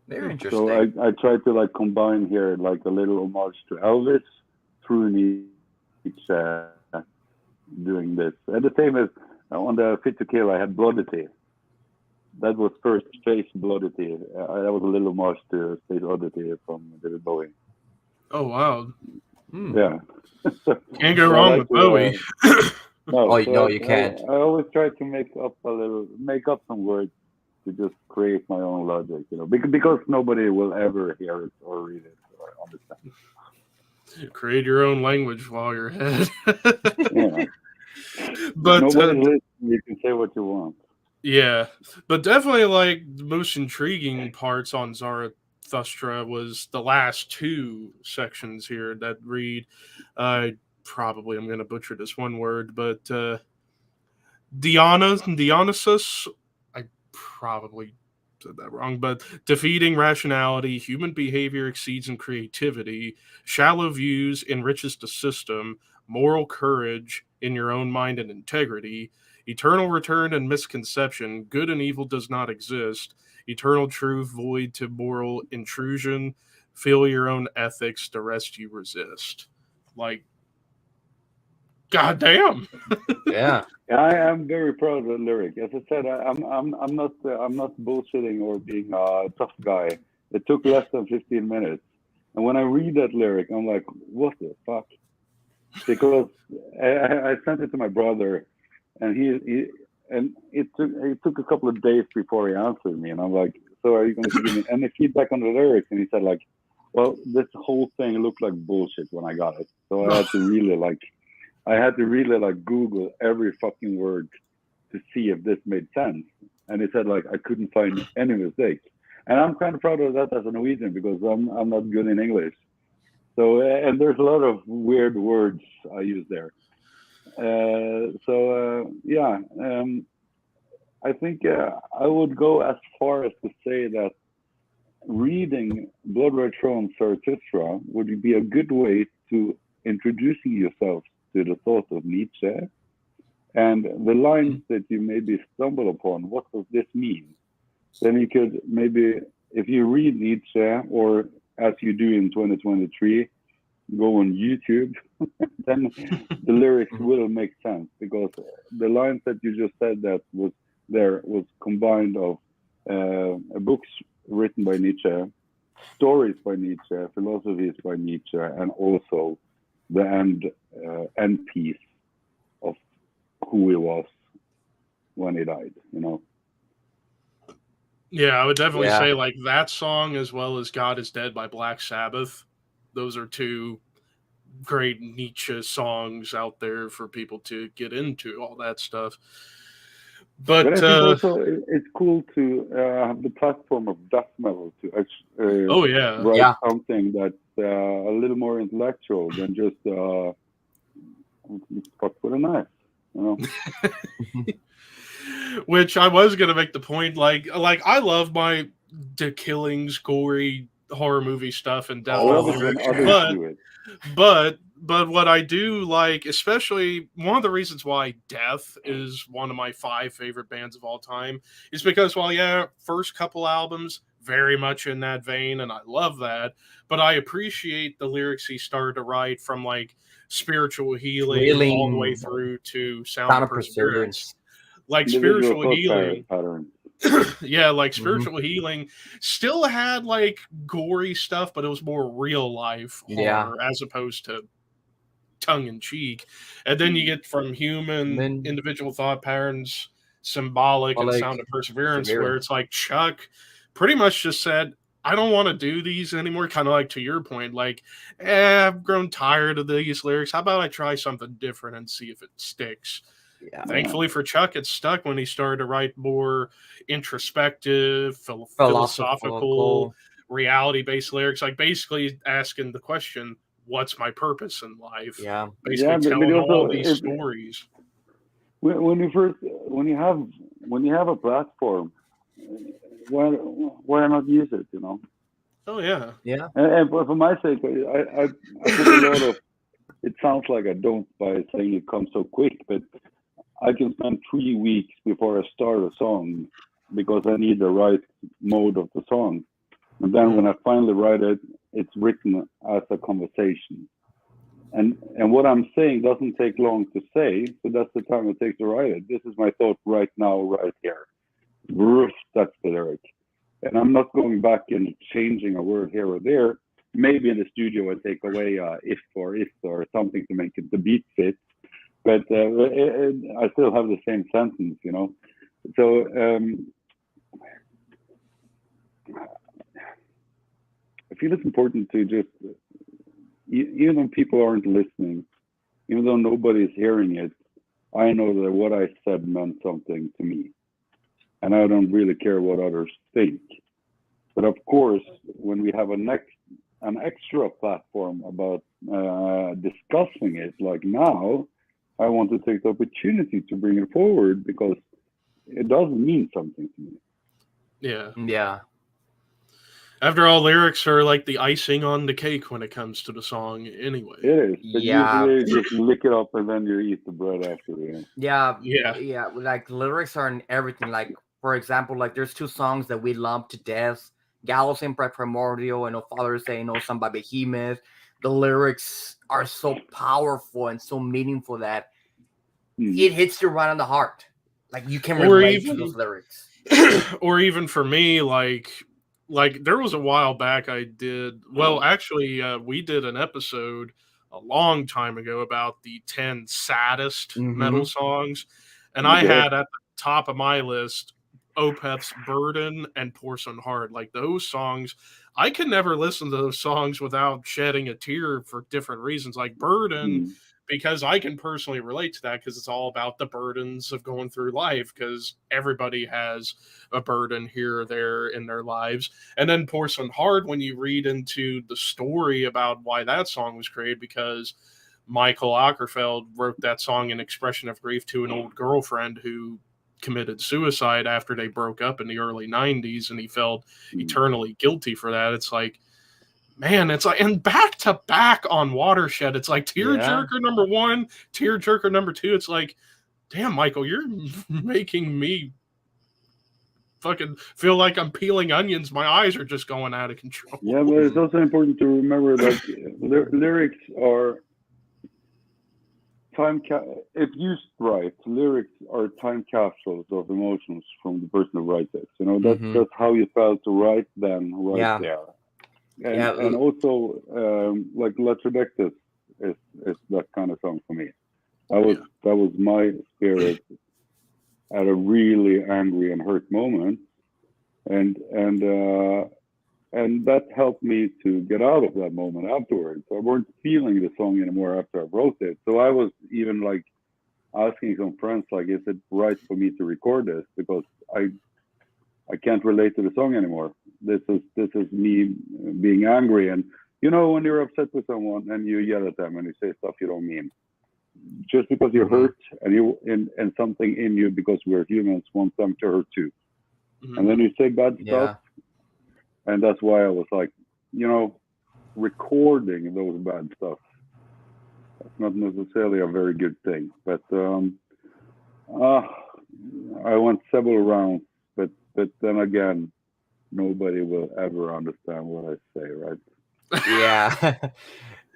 Very interesting. So I tried to like combine here like a little homage to Elvis through Nietzsche doing this. And the same as on the Fit to Kill, I had Bloodity. That was first Space Bloodity. That was a little homage to Space Oddity from David Bowie. Oh wow! Yeah. Can't go wrong with Bowie. No, you can't. I always try to make up some words to just create my own logic, because nobody will ever hear it or read it or understand. Create your own language while you're ahead. Yeah. But nobody's listening. You can say what you want. Yeah, but definitely like the most intriguing parts on Zarathustra was the last two sections here that read, probably I'm going to butcher this one word, but Dionysus, I probably said that wrong, but defeating rationality, human behavior exceeds in creativity, shallow views enriches the system, moral courage in your own mind and integrity, eternal return and misconception, good and evil does not exist, eternal truth void to moral intrusion, feel your own ethics, the rest you resist. Like, goddamn. Yeah. I am very proud of the lyric. As I said, I'm not bullshitting or being a tough guy. It took less than 15 minutes, and when I read that lyric, I'm like, what the fuck? Because I sent it to my brother, and it took a couple of days before he answered me, and I'm like, so are you going to give me any feedback on the lyrics? And he said like, well, this whole thing looked like bullshit when I got it, so I had to really Google every fucking word to see if this made sense. And he said like I couldn't find any mistake. And I'm kind of proud of that as a Norwegian because I'm not good in English. So and there's a lot of weird words I use there. I think I would go as far as to say that reading Blood Red Throne Zarathustra would be a good way to introducing yourself to the thought of Nietzsche and the lines that you maybe stumble upon. What does this mean? Then you could maybe, if you read Nietzsche, or as you do in 2023, go on YouTube, then the lyrics will make sense because the lines that you just said that was combined of books written by Nietzsche, stories by Nietzsche, philosophies by Nietzsche, and also the end piece of who he was when he died, Yeah, I would definitely say like that song as well as God is Dead by Black Sabbath. Those are two great Nietzsche songs out there for people to get into, all that stuff. But I But think also it's cool to have the platform of death metal to actually oh yeah, write Yeah. something that's a little more intellectual than just cut with a knife. You know? which I was gonna make the point, like I love my killings, gory horror movie stuff and death I metal love it when lyrics, others do it. but what I do like, especially one of the reasons why Death is one of my 5 favorite bands of all time, is because while yeah, first couple albums very much in that vein, and I love that, but I appreciate the lyrics he started to write from like spiritual healing all the way through to Sound Sound of of Perseverance. Perseverance. Like Individual spiritual thought healing, patterns. yeah, like Mhm. spiritual healing still had like gory stuff, but it was more real life Yeah. horror as opposed to tongue in cheek. And then you get from human Then individual thought patterns, symbolic, and like Sound of Perseverance, where Perseverance. it's like Chuck pretty much just said, I don't want to do these anymore. Kind of like to your point, like, I've grown tired of these lyrics. How about I try something different and see if it sticks? Yeah. Thankfully for Chuck, it stuck when he started to write more introspective, philosophical, Philosophical. reality-based lyrics, like basically asking the question, "What's my purpose in life?" Yeah. Basically Yeah, but telling all also these stories. when you have a platform, why not use it? You know. Oh yeah, Yeah. And for my sake, I put a lot of. It sounds like I don't by saying it comes so quick, but I can spend 3 weeks before I start a song because I need the right mode of the song. And then when I finally write it, it's written as a conversation. And what I'm saying doesn't take long to say, so that's the time it takes to write it. This is my thought right now, right here. Roof, that's the lyric. And I'm not going back and changing a word here or there. Maybe in the studio I take away if or something to make it the beat fit. But I still have the same sentence, you know. So I feel it's important to just, even though people aren't listening, even though nobody's hearing it, I know that what I said meant something to me. And I don't really care what others think. But of course, when we have an extra platform about discussing it, like now, I want to take the opportunity to bring it forward because it does mean something to me. yeah. Yeah. After all, lyrics are like the icing on the cake when it comes to the song, anyway. It is, but Yeah. usually you just lick it up and then you eat the bread after. Yeah. Yeah. Yeah. Like lyrics are in everything. Like, for example, like there's 2 songs that we lump to death. Gallows in Primordial and No Father's Day, No Son by Behemoth. The lyrics are so powerful and so meaningful that it hits you right on the heart. Like you can Or relate even- to those lyrics. Or even for me, like there was a while back I did, well, actually, we did an episode a long time ago about the 10 saddest metal songs, and I had at the top of my list Opeth's Burden and Porcelain Heart. Like those songs, I can never listen to those songs without shedding a tear for different reasons. Like Burden, because I can personally relate to that because it's all about the burdens of going through life because everybody has a burden here or there in their lives. And then Porcelain Heart, when you read into the story about why that song was created, because Michael Ockerfeld wrote that song in expression of grief to an old girlfriend who committed suicide after they broke up in the early 90s, and he felt eternally guilty for that. It's like, man, it's like, and back to back on Watershed, it's like tearjerker number 1, tearjerker number 2. It's like, damn, Michael, you're making me fucking feel like I'm peeling onions. My eyes are just going out of control. Yeah, but it's also important to remember that lyrics are if used right, lyrics are time capsules of emotions from the person who writes it. You know, that's how you felt to write them there. And also, like Latrodectus is that kind of song for me. That was my spirit at a really angry and hurt moment, and that helped me to get out of that moment afterwards. I weren't feeling the song anymore after I wrote it. So I was even like asking some friends, like, is it right for me to record this? Because I can't relate to the song anymore. This is me being angry. And when you're upset with someone and you yell at them and you say stuff you don't mean, just because you're hurt and something in you, because we're humans, want them to hurt too. And then you say bad stuff. And that's why I was like, recording those bad stuff. That's not necessarily a very good thing. But I went several rounds, but then again, nobody will ever understand what I say, right? Yeah.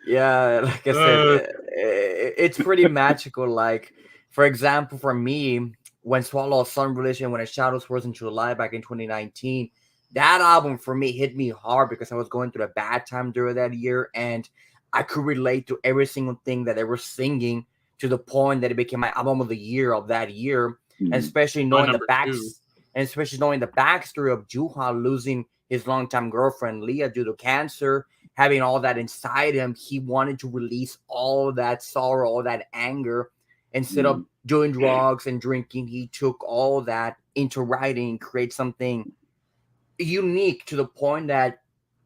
Yeah, like I said, it's pretty magical. Like, for example, for me, when Swallow Sun Religion, when a Shadows Wars in July back in 2019, that album for me hit me hard because I was going through a bad time during that year, and I could relate to every single thing that they were singing, to the point that it became my album of the year of that year. And especially knowing the backstory of Juha losing his longtime girlfriend Leah due to cancer, having all that inside him, he wanted to release all that sorrow, all that anger. Instead of doing drugs and drinking, he took all that into writing, create something unique, to the point that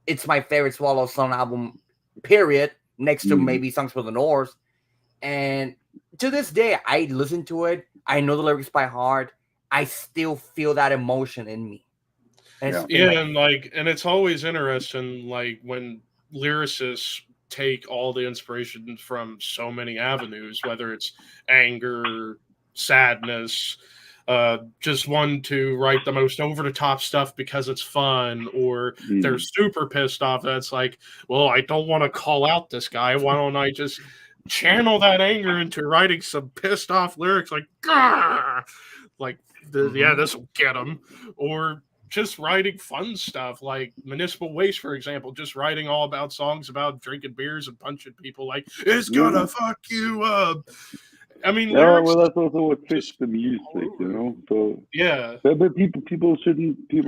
it's my favorite Swallow Sun album, period, next to maybe Songs for the North. And to this day, I listen to it. I know the lyrics by heart. I still feel that emotion in me. And it's always interesting, like, when lyricists take all the inspiration from so many avenues, whether it's anger, sadness, just want to write the most over-the-top stuff because it's fun, or they're super pissed off. That's like, well, I don't want to call out this guy. Why don't I just channel that anger into writing some pissed off lyrics like, Gah! Like, this will get him. Or just writing fun stuff like Municipal Waste, for example, just writing all about songs about drinking beers and punching people, like, it's gonna fuck you up. I mean, well, that's also what fits the music, So but people shouldn't get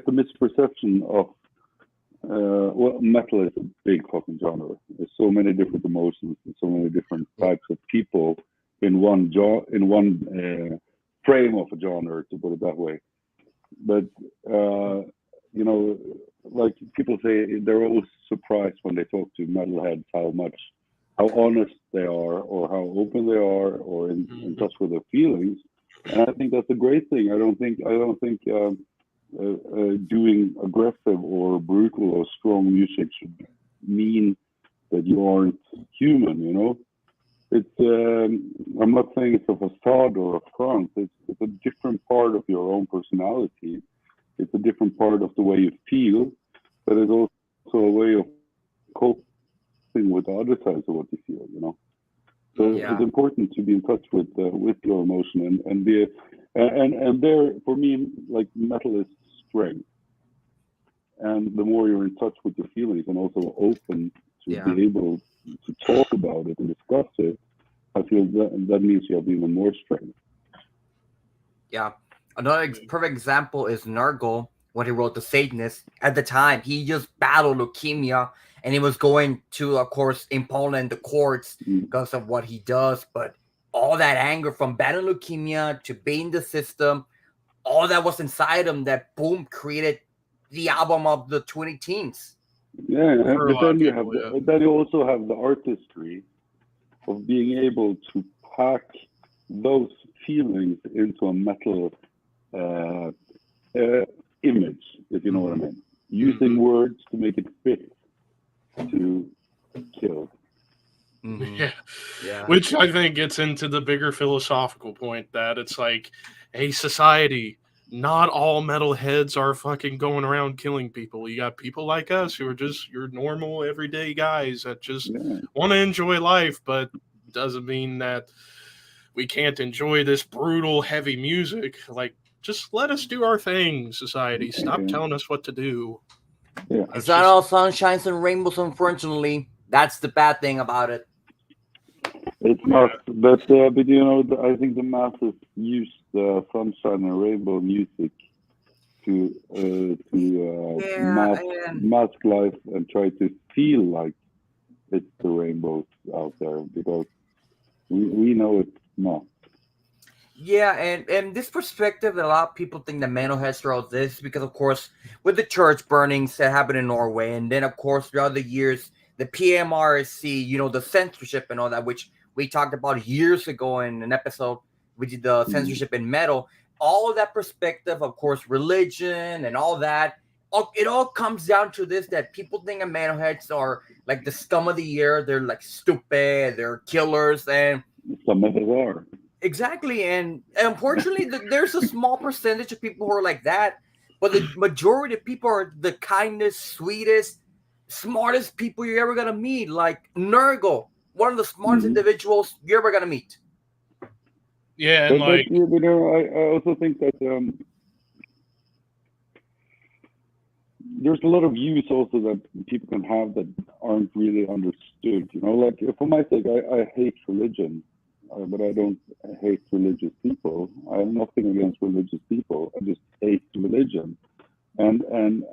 the misperception of metal is a big fucking genre. There's so many different emotions and so many different types of people in one frame of a genre, to put it that way. But like people say, they're always surprised when they talk to metalheads how honest they are, or how open they are, or in touch with their feelings. And I think that's a great thing. I don't think doing aggressive or brutal or strong music should mean that you aren't human. It's I'm not saying it's a facade or a front. It's a different part of your own personality. It's a different part of the way you feel, but it's also a way of coping with the other sides of what you feel. So it's important to be in touch with your emotion and be and there, for me, like, metal is strength. And the more you're in touch with your feelings and also open to be able to talk about it and discuss it, I feel that means you have even more strength. Yeah. Another perfect example is Nurgle, when he wrote The Satanist. At the time, he just battled leukemia, and he was going to, of course, in Poland, the courts, because of what he does. But all that anger from battling leukemia to being the system, all that was inside him, that boom, created the album of the 20 teens. Yeah, but then you also have the artistry of being able to pack those feelings into a metal image, if you know what I mean. Using words to make it fit to kill. Yeah. Which I think gets into the bigger philosophical point that it's like, hey, society, not all metalheads are fucking going around killing people. You got people like us who are just your normal everyday guys that just want to enjoy life, but doesn't mean that we can't enjoy this brutal, heavy music. Like, just let us do our thing, society. Stop telling us what to do. Yeah. It's not all sunshines and rainbows, unfortunately. That's the bad thing about it. It's not, but I think the masses use the sunshine and rainbow music to mask life and try to feel like it's the rainbows out there, because we know it's not. Yeah, and this perspective that a lot of people think that metalheads throughout this, because of course with the church burnings that happened in Norway, and then of course throughout the years the PMRC, you know, the censorship and all that, which we talked about years ago in an episode, we did the censorship in metal. All of that perspective, of course, religion and all that, it all comes down to this: that people think that metalheads are like the scum of the earth. They're like stupid, they're killers, and Some of it are. exactly. And unfortunately, there's a small percentage of people who are like that, but the majority of people are the kindest, sweetest, smartest people you're ever gonna meet. Like Nurgle, one of the smartest individuals you're ever gonna meet. Yeah, and But you know, I also think that there's a lot of views also that people can have that aren't really understood. You know, like for my sake, I hate religion, but I don't hate religious people. I have nothing against religious people. I just hate religion, and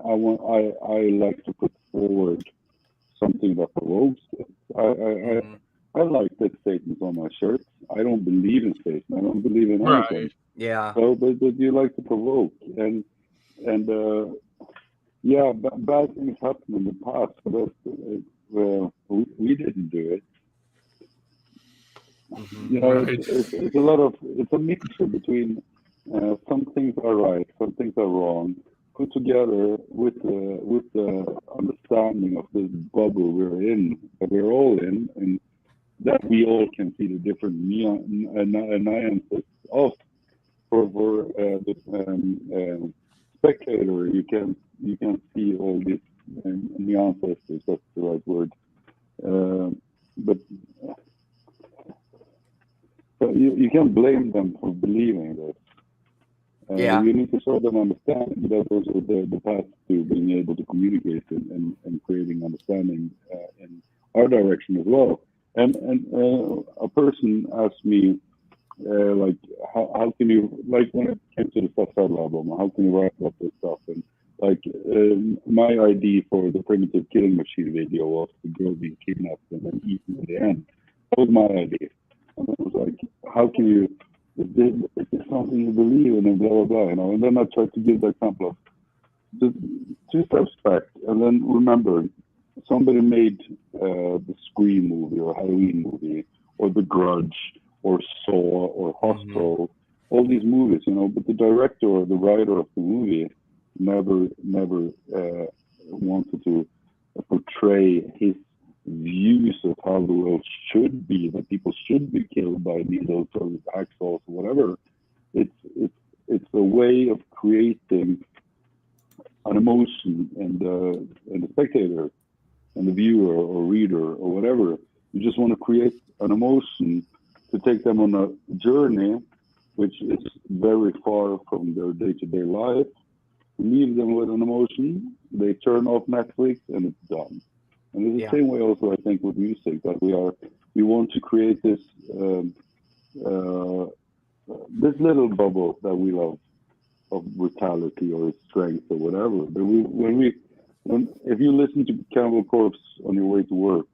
I like to put forward something that provokes it. I like that Satan's on my shirt. I don't believe in Satan. I don't believe in anything. right. Yeah. So, but you like to provoke, and yeah, bad things happened in the past, but we didn't do it. You know, Right. it's a lot of, it's a mixture between some things are right, some things are wrong, put together with the understanding of this bubble we're in, that we're all in, and that we all can see the different nuances of. For the spectator, you can see all these nuances, if that's the right word. But you can't blame them for believing this. Yeah. You need to sort of understand that those are the path to being able to communicate and creating understanding in our direction as well. And a person asked me, like, how can you, like, when it came to the Facade album, how can you write about this stuff? And like, my idea for the Primitive Killing Machine video was the girl being kidnapped and then eaten at the end. That was my idea. And I was like, how can you, is this something you believe in, and blah, blah, blah, you know? And then I tried to give the example of the 2 steps back, and then remember, somebody made the Scream movie or Halloween movie or The Grudge or Saw or Hostel, all these movies, you know, but the director or the writer of the movie never wanted to portray his views of how the world should be, that people should be killed by needles or hacksaws or whatever. It's a way of creating an emotion in the spectator and the viewer or reader or whatever. You just want to create an emotion to take them on a journey which is very far from their day-to-day life, leave them with an emotion, they turn off Netflix, and it's done. And it's the same way also, I think, with music, that we want to create this this little bubble that we love of brutality or strength or whatever. But if you listen to Cannibal Corpse on your way to work,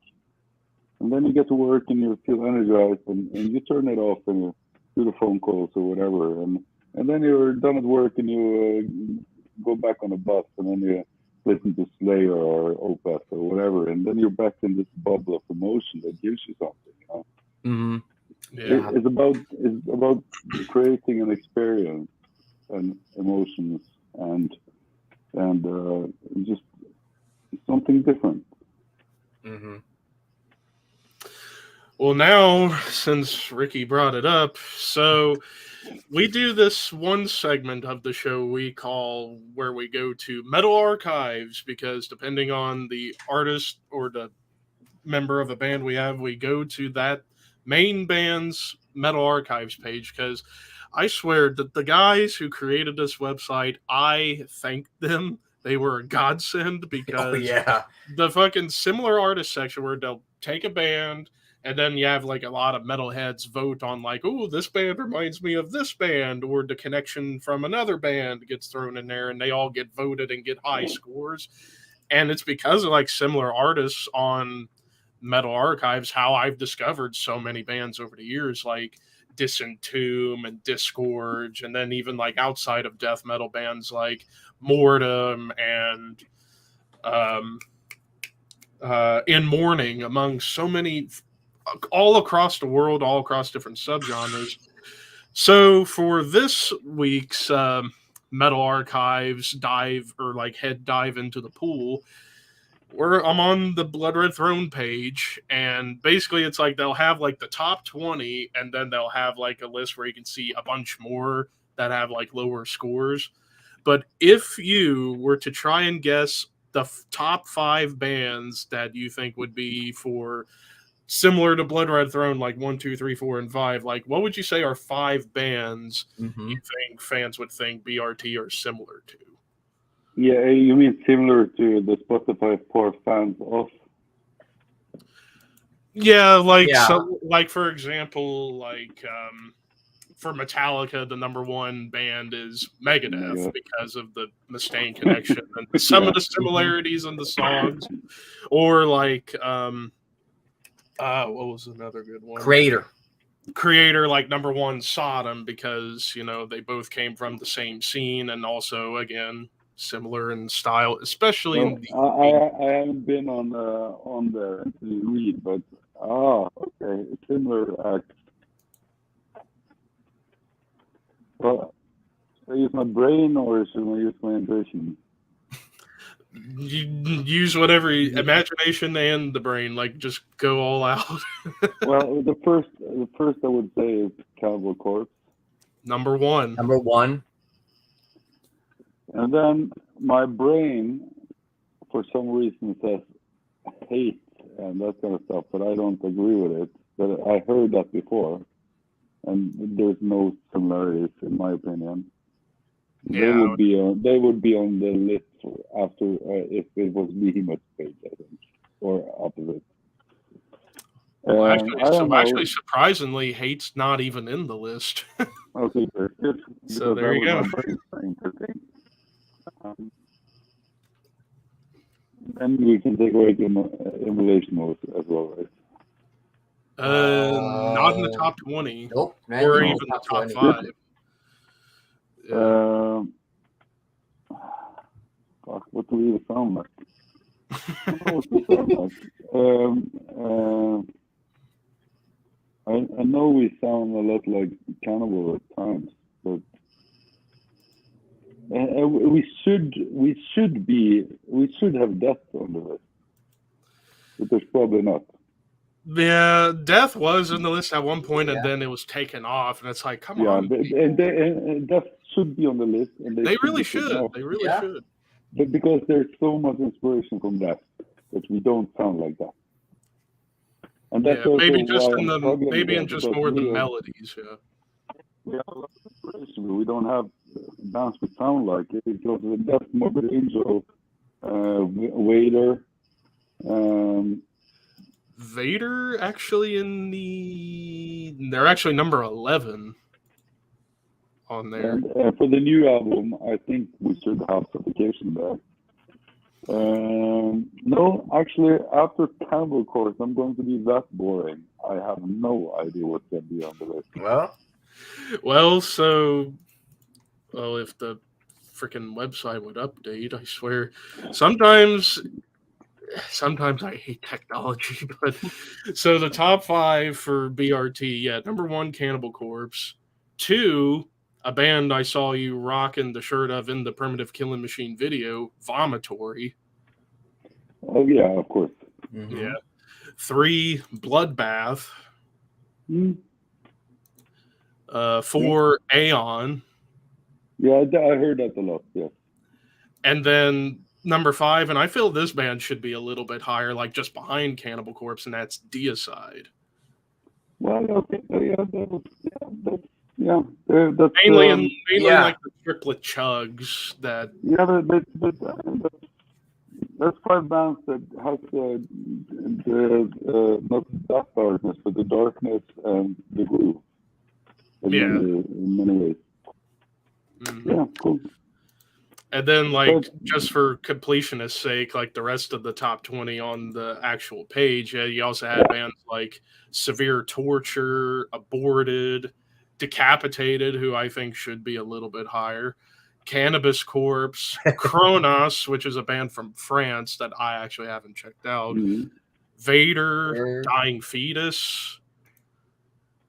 and then you get to work and you feel energized, and you turn it off and you do the phone calls or whatever, and then you're done at work and you go back on a bus, and then you listen to Slayer or Opeth or whatever, and then you're back in this bubble of emotion that gives you something, you know? Mm-hmm. Yeah. It's about creating an experience and emotions and just something different. Mm-hmm. Well, now, since Ricky brought it up, so we do this one segment of the show we call where we go to Metal Archives, because depending on the artist or the member of a band we go to that main band's Metal Archives page, because I swear that the guys who created this website, I thank them. They were a godsend, because the fucking similar artist section where they'll take a band, and then you have like a lot of metalheads vote on like, oh, this band reminds me of this band, or the connection from another band gets thrown in there, and they all get voted and get high scores. And it's because of like similar artists on Metal Archives how I've discovered so many bands over the years, like Disentomb and Disgorge, and then even like outside of death metal bands like Mortem and In Mourning, among so many all across the world, all across different subgenres. So for this week's Metal Archives dive or like head dive into the pool, I'm on the Blood Red Throne page, and basically it's like they'll have like the top 20, and then they'll have like a list where you can see a bunch more that have like lower scores. But if you were to try and guess the top 5 bands that you think would be for similar to Blood Red Throne, like 1, 2, 3, 4, and 5, like what would you say are 5 bands you think fans would think BRT are similar to? Yeah, you mean similar to the Spotify for fans of? Yeah, like so, like for example, like for Metallica, the number 1 band is Megadeth because of the Mustaine connection and some of the similarities in the songs. Or like what was another good one? Creator, like number 1 Sodom, because you know they both came from the same scene, and also again similar in style, especially in the. I haven't been on there to read, but okay, similar act. Well, should I use my brain or should I use my intuition? You use whatever imagination and the brain, like just go all out. Well, the first I would say is Cannibal Corpse. Number 1. And then my brain, for some reason, says hate and that kind of stuff, but I don't agree with it. But I heard that before, and there's no similarities in my opinion. Yeah. They would be on the list after if it was Behemoth page, I think, or opposite. Actually, surprisingly, hate's not even in the list. Okay, good. So there you go. And we can take away the emulation mode as well, right? Not in the top 20. Nope. Or even the top 5. What do we sound like? I know we sound a lot like Cannibal at times, but we should have Death on the list, but there's probably not. Yeah, Death was in the list at one point, and then it was taken off, and it's like, come on. And Death should be on the list, and they really should. They really should. But because there's so much inspiration from Death that we don't sound like that. And that's maybe just more the melodies. We have a lot of inspiration, but we don't have bands that sound like it because of the Death, Morbid Angel, Vader. Vader actually they're actually number 11 on there. And for the new album, I think we should have Suffocation there. No, actually, after Cannibal Corpse, I'm going to be that boring. I have no idea what's going to be on the list. Well, if the freaking website would update, I swear. Sometimes I hate technology, but so the top 5 for BRT, number 1, Cannibal Corpse. 2, a band I saw you rocking the shirt of in the Primitive Killing Machine video, Vomitory. Oh yeah, of course. Mm-hmm. Yeah. 3, Bloodbath. 4, Aeon. Yeah, I heard that a lot. Yeah. And then number 5, and I feel this band should be a little bit higher, like just behind Cannibal Corpse, and that's Deicide. Well, okay, that's mainly like the triplet chugs that. Yeah, that's 5 bands that has the not that darkness, but the darkness and the groove. In many ways. Mm-hmm. Yeah, cool. And then, like, just for completionist sake, like the rest of the top 20 on the actual page, you also had bands like Severe Torture, Aborted, Decapitated, who I think should be a little bit higher, Cannabis Corpse, Kronos, which is a band from France that I actually haven't checked out, Mhm. Vader, Dying Fetus,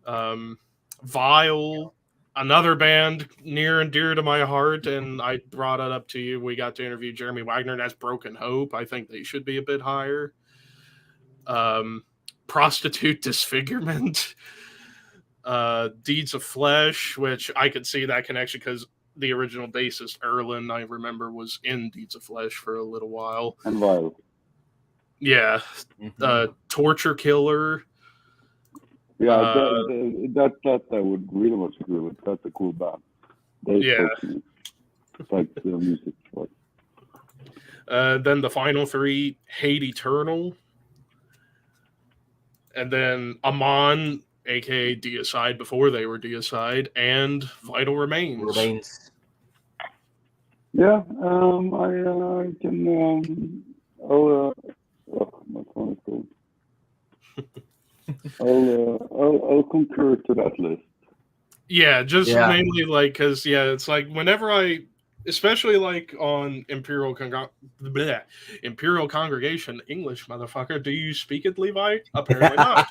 Vile, another band near and dear to my heart, and I brought it up to you. We got to interview Jeremy Wagner, and that's Broken Hope. I think they should be a bit higher. Prostitute Disfigurement, Deeds of Flesh, which I could see that connection because the original bassist Erlin, I remember, was in Deeds of Flesh for a little while. And Vile. Yeah. Torture Killer. Yeah, that I would really much agree with. That's a cool band. They spoke to me. It's like the music. Then the final three, Hate Eternal. And then Amon, aka Deicide before they were Deicide, and Vital Remains. Yeah, I can. My phone is cold. I'll concur to that list. Yeah, just mainly like because it's like whenever I, especially like on Imperial Congregation English, motherfucker. Do you speak it, Levi? Apparently not.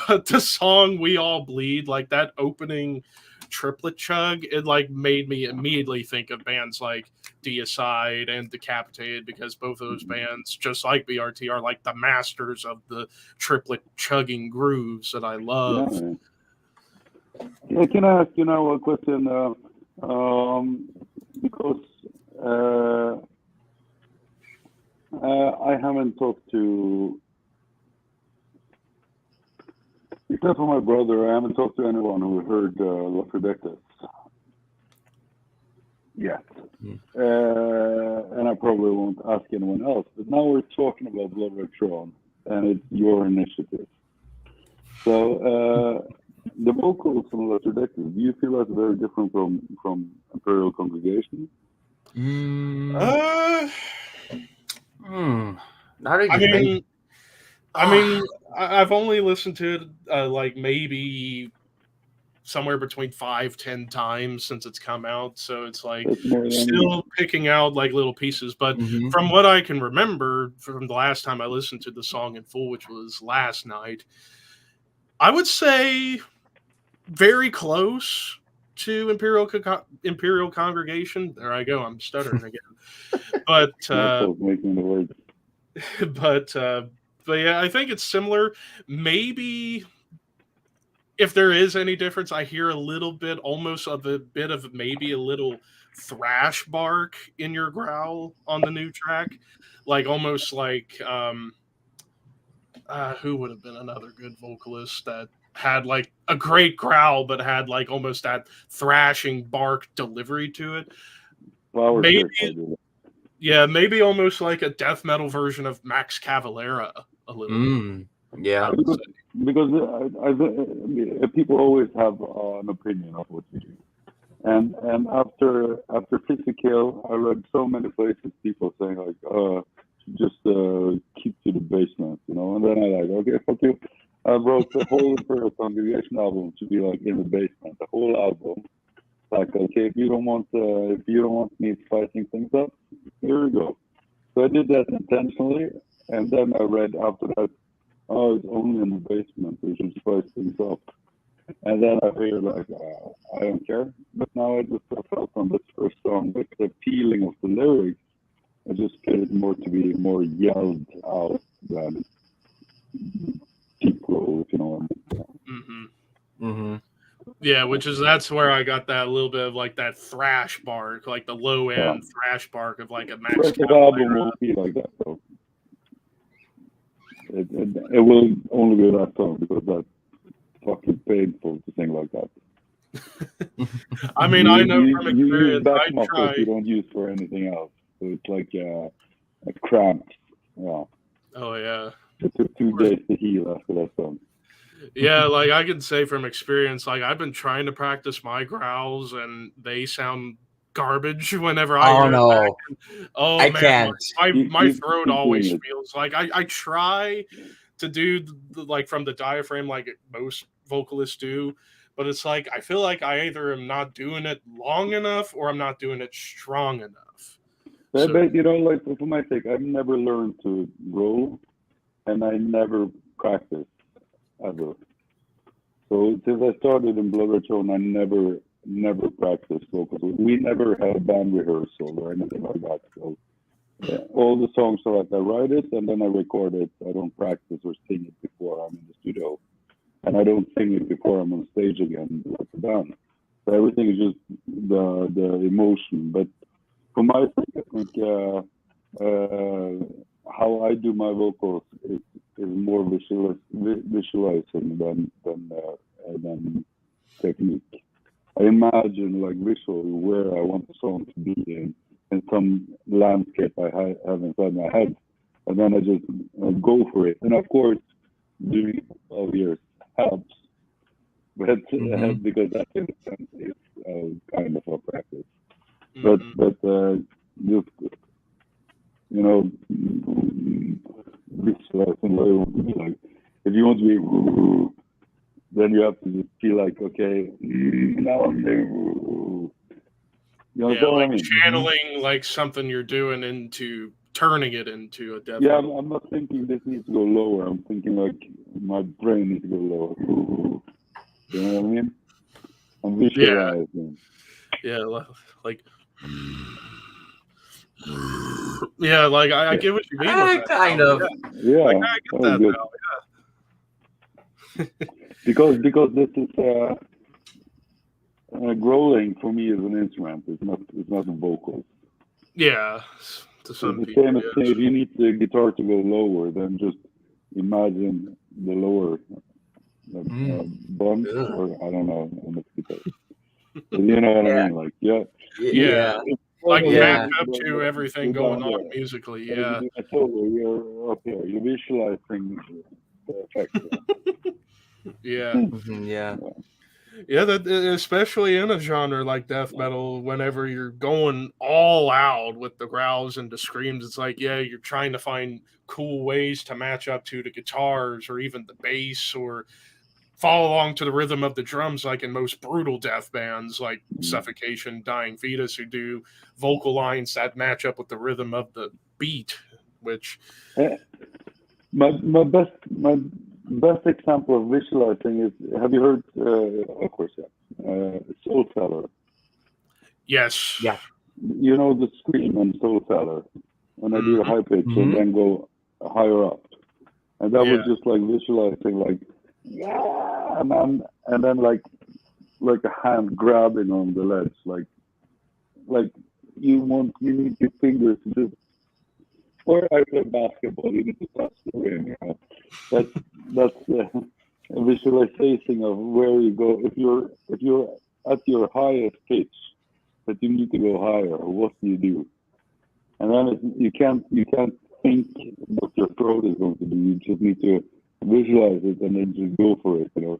But the song "We All Bleed," like that opening triplet chug, it like made me immediately think of bands like Deicide and Decapitated, because both of those bands, just like BRT, are like the masters of the triplet chugging grooves that I love. Yeah, can I ask you now a question? Because I haven't talked to, except for my brother, I haven't talked to anyone who heard Los Rebecas yet. And I probably won't ask anyone else. But now we're talking about Blood Red Throne, and it's your initiative. So the vocals from Los Rebecas, do you feel that's very different from Imperial Congregation? I mean, I've only listened to it like maybe somewhere between 5-10 times since it's come out, so it's like still picking out like little pieces. But from what I can remember from the last time I listened to the song in full, which was last night, I would say very close to Imperial Congregation. There I go. I'm stuttering again. But making the words. But yeah, I think it's similar. Maybe if there is any difference, I hear a little bit, almost of a bit of maybe a little thrash bark in your growl on the new track, like almost like who would have been another good vocalist that had like a great growl but had like almost that thrashing bark delivery to it. Maybe almost like a death metal version of Max Cavalera a little. Because people always have an opinion of what you do, and after Physical, I read so many places people saying like, just keep to the basement, you know. And then I like, okay, fuck you. I wrote the whole Imperial Congregation album to be like in the basement, the whole album. Like, okay, if you don't want me spiking things up, here we go. So I did that intentionally, and then I read after that, oh, it's only in the basement, we should spice things up. And then I figured like, I don't care. But now I felt on this first song, with the feeling of the lyrics, I just get it more to be more yelled out than deep growl, if you know what I mean. Yeah, that's where I got that little bit of like that thrash bark, like the low end thrash bark of like a Max Cavalera. The album won't be like that though. It will only be that song because that's fucking painful to sing like that. I mean, I know from experience. I try. You don't use for anything else, so it's like a cramp. Yeah. Oh yeah. It took 2 days to heal after that song. Yeah, like I can say from experience, like I've been trying to practice my growls, and they sound garbage whenever I Oh hear it. no, Oh I man, can't. my throat keep always doing it. feels like I try to do like from the diaphragm like most vocalists do, but it's like I feel like I either am not doing it long enough or I'm not doing it strong enough. So, But like for my sake, I've never learned to roll, and I never practiced ever. So since I started in Blood Red Throne, I never practiced vocals. We never had a band rehearsal or anything like that. So all the songs are like I write it and then I record it. I don't practice or sing it before I'm in the studio, and I don't sing it before I'm on stage again with the band. So everything is just the emotion. But for my sake, I think how I do my vocals is more visualizing than technique. I imagine like visually where I want the song to be in some landscape I have inside my head, and then I just go for it. And of course, doing it all years helps, but because that in a sense is kind of a practice. But just visualizing what you want to be like. If you want to be, then you have to just feel like, okay, now I'm there. yeah, like channeling like something you're doing into turning it into a death. Yeah, I'm not thinking this needs to go lower. I'm thinking like my brain needs to go lower. You know what I mean? I'm visualizing. Yeah, like. Yeah, like I get what you mean. With that Kind of. Yeah, like, I get that good. Now, because this is growling for me is an instrument. It's not a vocal. Yeah, to some the people. Same as if you need the guitar to go lower, then just imagine the lower bump, or I don't know, on the guitar. You know what I mean? Like, yeah. Like match up to everything going on musically. Yeah. You're up here. You're visualizing the effect. Yeah, that especially in a genre like death metal, whenever you're going all out with the growls and the screams, it's like, yeah, you're trying to find cool ways to match up to the guitars or even the bass or follow along to the rhythm of the drums, like in most brutal death bands like Suffocation, Dying Fetus, who do vocal lines that match up with the rhythm of the beat, which my best example of visualizing is, have you heard, of course, Soul Seller? Yes. Yeah. You know the scream on Soul Seller, when I do the high pitch and then go higher up. And that was just like visualizing, like, yeah, and then like a hand grabbing on the ledge, like you need your fingers to just, or I play basketball, you need to touch the rim. You know? That's a visualization of where you go. If you're at your highest pitch, but you need to go higher, what do you do? And then you can't think what your throat is going to do. You just need to visualize it and then just go for it, you know.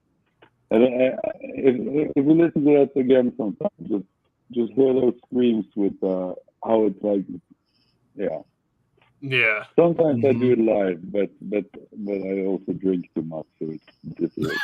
And if you listen to that again sometime, just hear those screams with how it's like, yeah. Yeah. Sometimes I do it live, but I also drink too much, so it's difficult.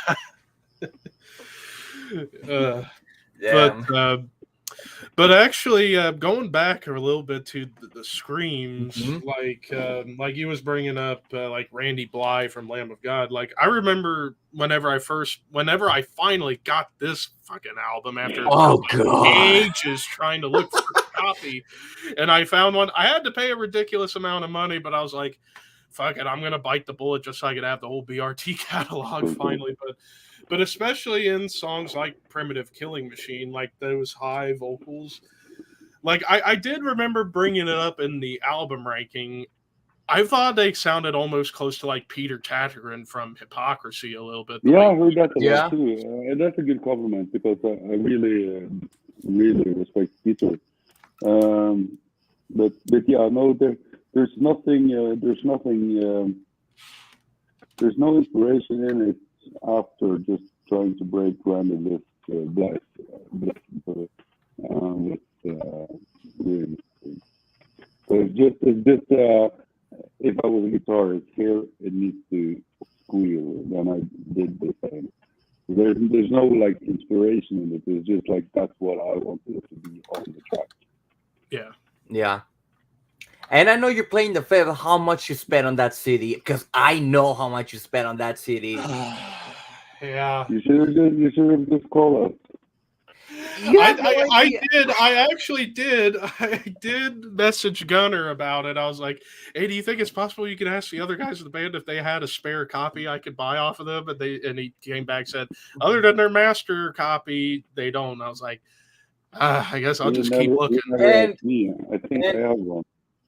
But actually, going back a little bit to the screams, like you was bringing up, like Randy Bly from Lamb of God. Like I remember whenever I finally got this fucking album after ages trying to look for a copy, and I found one. I had to pay a ridiculous amount of money, but I was like, "Fuck it, I'm gonna bite the bullet just so I could have the whole BRT catalog finally." But especially in songs like Primitive Killing Machine, like those high vocals, like I did remember bringing it up in the album ranking. I thought they sounded almost close to like Peter Tattergren from Hypocrisy a little bit. Yeah, I heard that a lot too. And that's a good compliment because I really respect Peter. But yeah, no, there's nothing. There's no inspiration in it after just trying to break Randy with really interesting. So it's just if I was a guitarist here, it needs to squeal. Then I did the same. There's no like inspiration in it. It's just like that's what I wanted it to be on the track. Yeah. Yeah. And I know you're playing the fifth. How much you spent on that CD? Because I know how much you spent on that CD. Yeah. You should have just called us. I actually did. I did message Gunner about it. I was like, "Hey, do you think it's possible you could ask the other guys in the band if they had a spare copy I could buy off of them?" And he came back and said, "Other than their master copy, they don't." And I was like, I guess I'll just keep looking. I think I have one.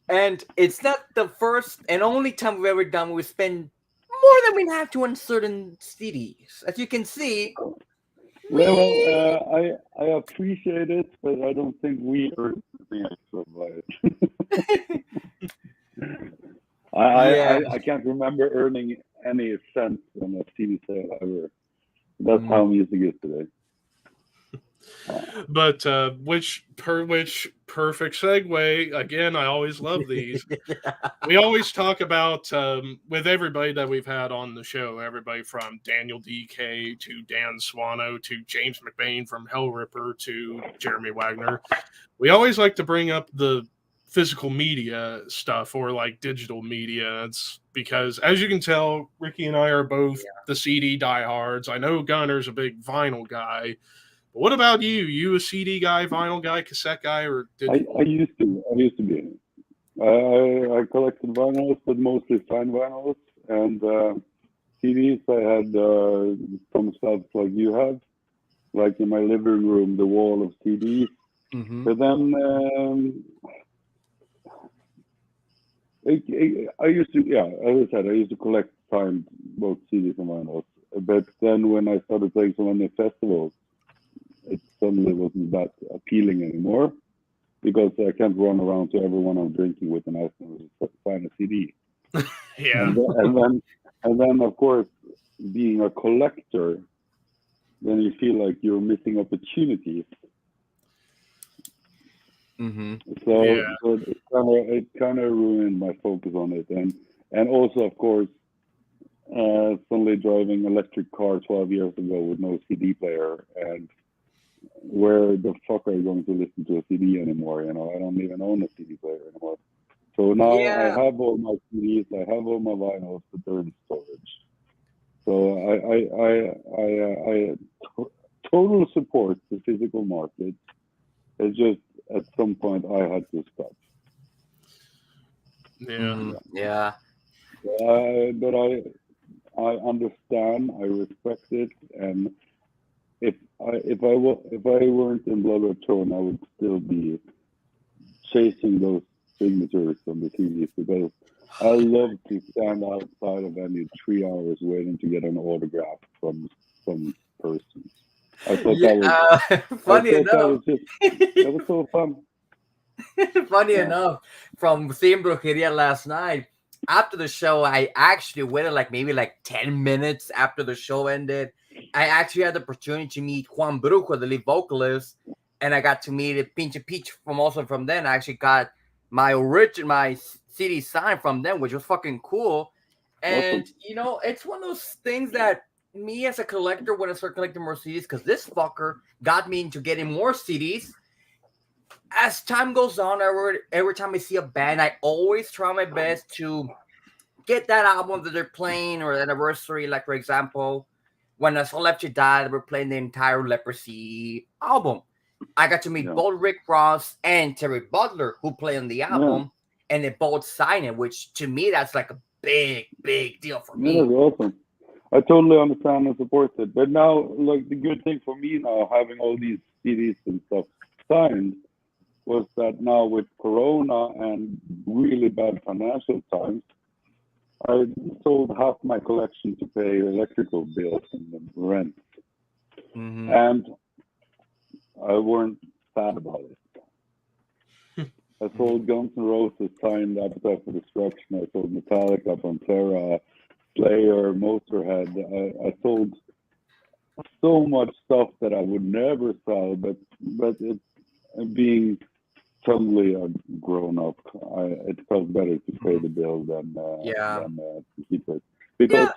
And it's not the first and only time we've ever done. We spend more than we have to on certain CDs, as you can see. Well, I appreciate it, but I don't think we earned the extra by it. I can't remember earning any cents on a CD sale ever. That's how music is today. But which perfect segue. Again, I always love these. We always talk about with everybody that we've had on the show, everybody from Daniel DK to Dan Swano to James McBain from Hell Ripper to Jeremy Wagner. We always like to bring up the physical media stuff or like digital media. It's because, as you can tell, Ricky and I are both the CD diehards. I know Gunner's a big vinyl guy. What about you? You a CD guy, vinyl guy, cassette guy, or digital? I used to be. I collected vinyls, but mostly fine vinyls, and CDs. I had some stuff like you have, like in my living room, the wall of CDs. Mm-hmm. But then I used to, as I said, I used to collect signed both CDs and vinyls. But then when I started playing so many festivals, it suddenly wasn't that appealing anymore because I can't run around to everyone I'm drinking with and ask them to sign a CD. Yeah. And then, of course, being a collector, then you feel like you're missing opportunities. Mm-hmm. So it kind of ruined my focus on it, and also, of course, suddenly driving electric car 12 years ago with no CD player, and where the fuck are you going to listen to a CD anymore? You know, I don't even own a CD player anymore. So now I have all my CDs, I have all my vinyls, but they're in storage. So I total support the physical market. It's just at some point I had to stop. Yeah. But I understand, I respect it, and if I weren't in Blood Red Throne, I would still be chasing those signatures on the CDs because I love to stand outside of any 3 hours waiting to get an autograph from some person. I thought that was funny enough. That was so fun. Funny enough, from seeing Brujeria last night, after the show, I actually waited maybe 10 minutes after the show ended. I actually had the opportunity to meet Juan Brujo, the lead vocalist, and I got to meet Pinche Peach from then. I actually got my CD signed from them, which was fucking cool. And, it's one of those things that me as a collector, when I start collecting more CDs, because this fucker got me into getting more CDs. As time goes on, every time I see a band, I always try my best to get that album that they're playing or the anniversary. Like, for example, when I Saw Left You Die, they were playing the entire Leprosy album. I got to meet both Rick Ross and Terry Butler, who play on the album, and they both sign it, which to me, that's like a big, big deal for me. That's awesome. I totally understand and support it. But now, the good thing for me now, having all these CDs and stuff signed, was that now with Corona and really bad financial times, I sold half my collection to pay electrical bills and rent. Mm-hmm. And I weren't sad about it. I sold Guns N' Roses signed Appetite for Destruction. I sold Metallica, Pantera, Slayer, Motorhead. I sold so much stuff that I would never sell, but being suddenly a grown up, it felt better to pay the bill than to keep it, because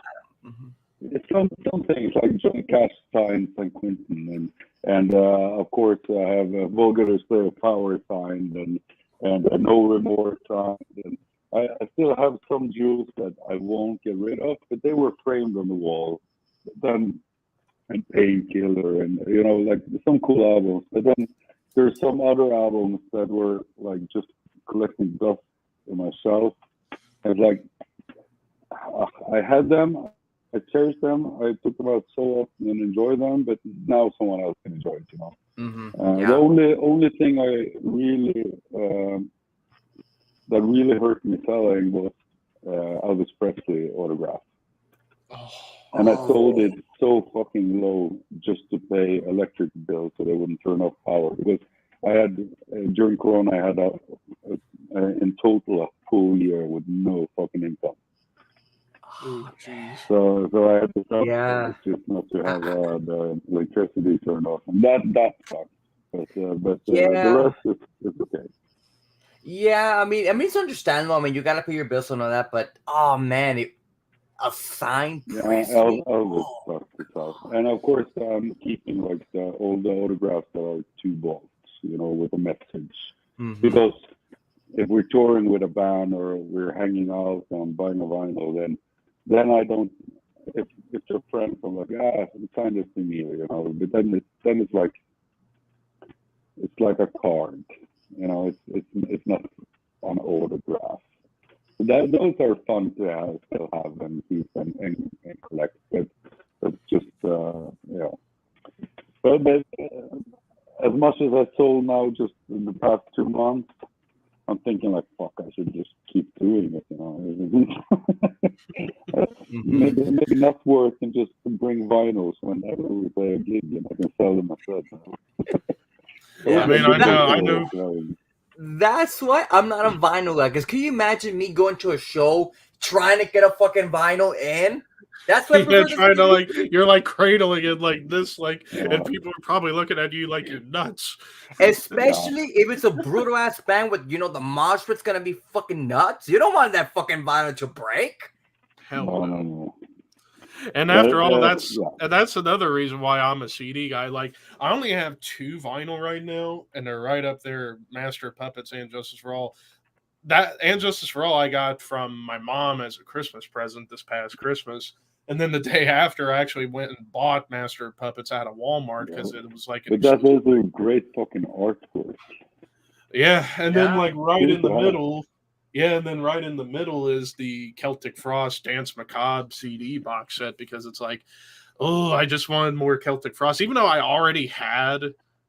it's some things like Johnny Cash signed San Quentin, and of course I have a Vulgar Display of Power signed, and a No Remorse signed, and I still have some jewels that I won't get rid of, but they were framed on the wall. Then and Painkiller, and like some cool albums, but then there's some other albums that were like just collecting dust in my shelf. And like I had them, I cherished them, I took them out so often and enjoyed them, but now someone else can enjoy it. The only thing I really that really hurt me selling was Elvis Presley autograph. And I sold it so fucking low just to pay electric bills so they wouldn't turn off power. Because I had, during Corona, I had in total a full year with no fucking income. Oh, jeez. So I had to start just not to have the electricity turned off. And that sucks. But the rest is okay. Yeah, I mean it's understandable. I mean, you gotta pay your bills and all that, but oh man, a signed Elvis sucks itself. And of course, I'm keeping like all the autographs that are 2 bolts, with a message. Because if we're touring with a band or we're hanging out and buying a vinyl, then I don't. If your friends, I'm like, sign this to me, But then it's like a card, It's not an autograph. Those are fun to still have and keep and collect, but just But as much as I sold now, just in the past 2 months, I'm thinking like, fuck, I should just keep doing it. Maybe not work and just bring vinyls whenever we play a gig, and I can sell them myself. I know. That's why I'm not a vinyl guy. Because can you imagine me going to a show trying to get a fucking vinyl in? That's what you're like cradling it like this, and people are probably looking at you like you're nuts. Especially if it's a brutal ass band with the mosh pit's gonna be fucking nuts. You don't want that fucking vinyl to break. Hell no. And after all, that's another reason why I'm a CD guy. Like, I only have 2 vinyl right now, and they're right up there, Master of Puppets and Justice for All. That and Justice for All I got from my mom as a Christmas present this past Christmas. And then the day after, I actually went and bought Master of Puppets out of Walmart because it was like... But that's also a great fucking artwork. Yeah, and then right in the middle... Yeah, and then right in the middle is the Celtic Frost Dance Macabre CD box set, because it's like, I just wanted more Celtic Frost, even though I already had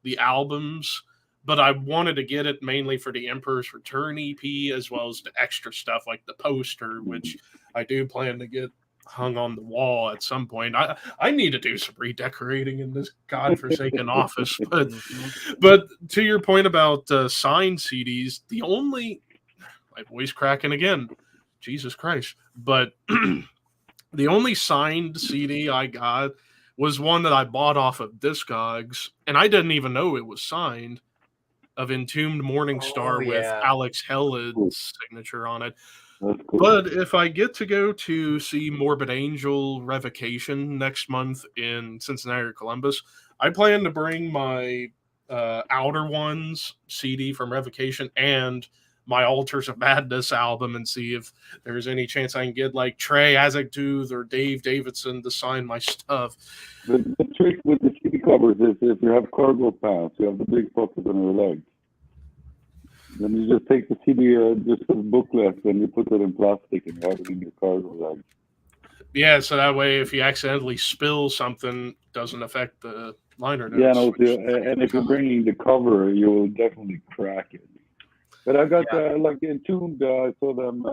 the albums, but I wanted to get it mainly for the Emperor's Return EP, as well as the extra stuff like the poster, which I do plan to get hung on the wall at some point. I need to do some redecorating in this godforsaken office. But to your point about signed CDs, the only... My voice cracking again. Jesus Christ. But the only signed CD I got was one that I bought off of Discogs, and I didn't even know it was signed, of Entombed Morningstar with Alex Helled's signature on it. Cool. But if I get to go to see Morbid Angel Revocation next month in Cincinnati or Columbus, I plan to bring my Outer Ones CD from Revocation and my Altars of Madness album and see if there's any chance I can get like Trey Azagduth or Dave Davidson to sign my stuff. The trick with the CD covers is if you have cargo pants, you have the big pockets on your legs. Then you just take the CD, just a booklet, and you put it in plastic and you have it in your cargo bag. Yeah, so that way if you accidentally spill something, it doesn't affect the liner notes. Yeah, and if you're bringing the cover, you will definitely crack it. But I got like Entombed. I saw them.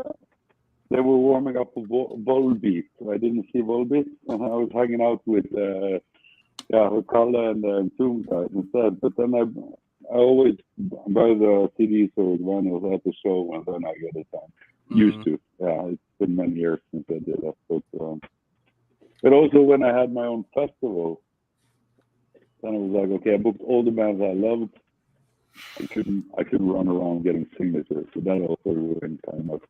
They were warming up for Volbeat. I didn't see Volbeat, and I was hanging out with Kalle and the Entombed guys instead. But then I always buy the CDs or vinyls at the show, and then I get it done. Used to. Yeah, it's been many years since I did that. But also when I had my own festival, then I was like, okay, I booked all the bands I loved. I couldn't run around getting signatures, so that also ruined kind of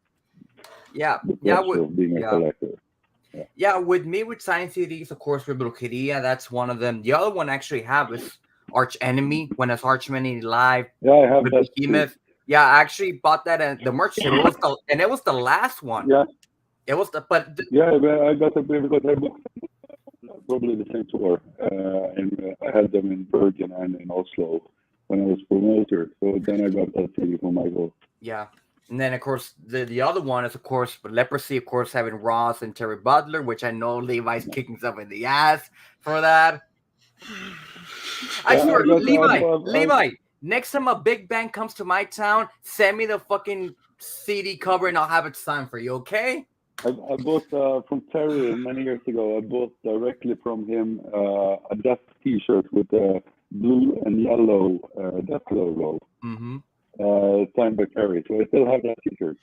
the pleasure of being a collector. Yeah, with me with signed CDs, of course, with Brujeria, that's one of them. The other one I actually have is Arch Enemy, when it's Archman Live. Yeah, I have that too. Yeah, I actually bought that and the merch table and it was the last one. Yeah. It was I got it because I booked probably the same tour, and I had them in Bergen and in Oslo when I was promoter. So then I got that CD from Michael. Yeah. And then, of course, the other one is, of course, Leprosy, of course, having Ross and Terry Butler, which I know Levi's kicking himself in the ass for that. I swear, Levi, next time a big band comes to my town, send me the fucking CD cover and I'll have it signed for you, okay? I bought from Terry many years ago. I bought directly from him a Death T-shirt with a blue and yellow Death logo. Mm-hmm. Signed by Terry, so I still have that T-shirt.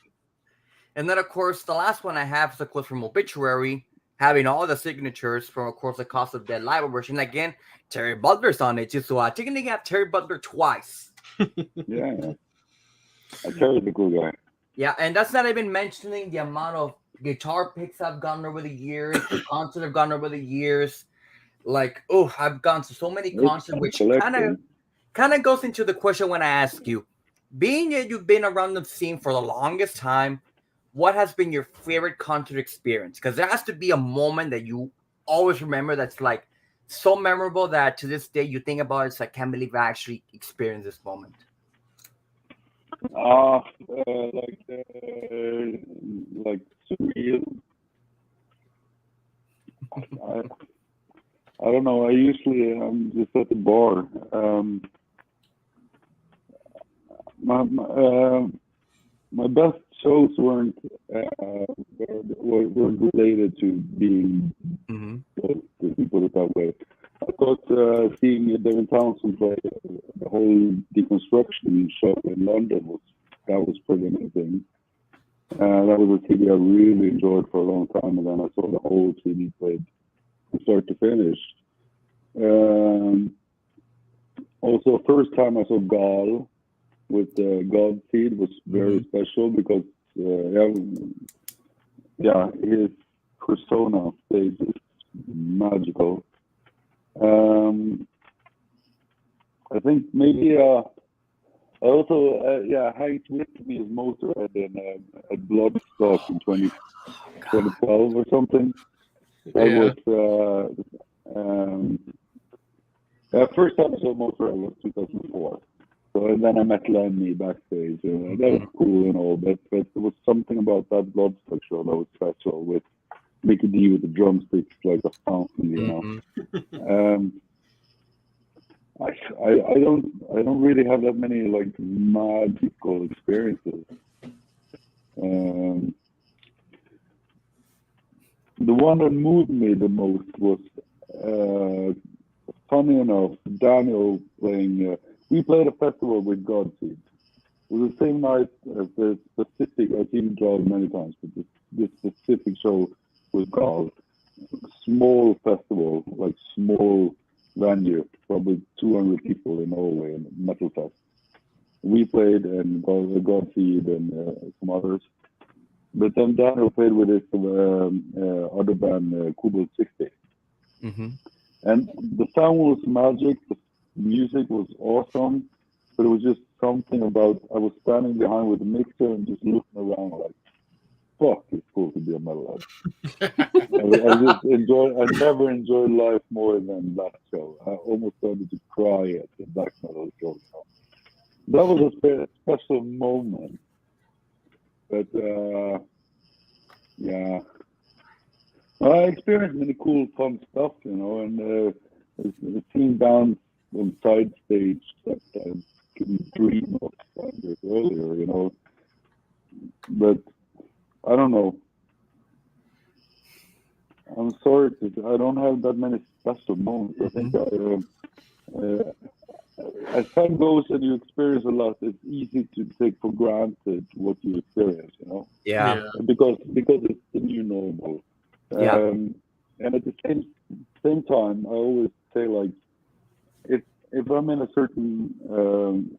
And then, of course, the last one I have is, of course, from Obituary, having all the signatures from, of course, the Cost of Dead live version. Again, Terry Butler's on it too, so I think they have Terry Butler twice. Yeah. Terry's a cool guy. Yeah, and that's not even mentioning the amount of guitar picks I've gotten over the years, the concerts I've gone over the years. Like, I've gone to so many concerts, which kind of goes into the question when I ask you, being that you've been around the scene for the longest time, what has been your favorite concert experience? Because there has to be a moment that you always remember that's like so memorable that to this day you think about it, it's like, I can't believe I actually experienced this moment. Like surreal. I don't know. I usually am just at the bar. My best shows weren't related to being, to put it that way. I thought seeing Devin Townsend play the whole deconstruction show in London was pretty amazing. That was a CD I really enjoyed for a long time, and then I saw the whole CD played from start to finish. Also, first time I saw Gal with God Seed was very special because his persona on stage is magical. I think maybe I also Hank with me is Motorhead at Bloodstock in 2012 or something. That was first time I saw Motorhead was 2004. So and then I met Lenny backstage. That was cool and all, but there was something about that Bloodstock show that was special with Mickey D with the drumsticks like a fountain, you know. I don't really have that many like magical experiences. The one that moved me the most was funny enough, Daniel playing. We played a festival with Godseed. It was the same night as the specific. I've seen God many times, but this specific show was called small festival, like small venue, probably 200 people in Norway, and Metal Fest. We played and Godseed and some others. But then Daniel played with his other band, Kubel 60. And the sound was magic, the music was awesome, but it was just something about, I was standing behind with the mixer and just looking around like, fuck, it's cool to be a metalhead. I never enjoyed life more than that show. I almost started to cry at the black metal show. That was a special moment. But I experienced many cool, fun stuff, you know, and seeing bands on side stage that I couldn't dream of 5 years earlier, you know. But I don't know. I'm sorry, I don't have that many special moments. I think as time goes and you experience a lot, it's easy to take for granted what you experience, you know? Yeah. Because it's the new normal. And at the same time, I always say, like, if I'm in a certain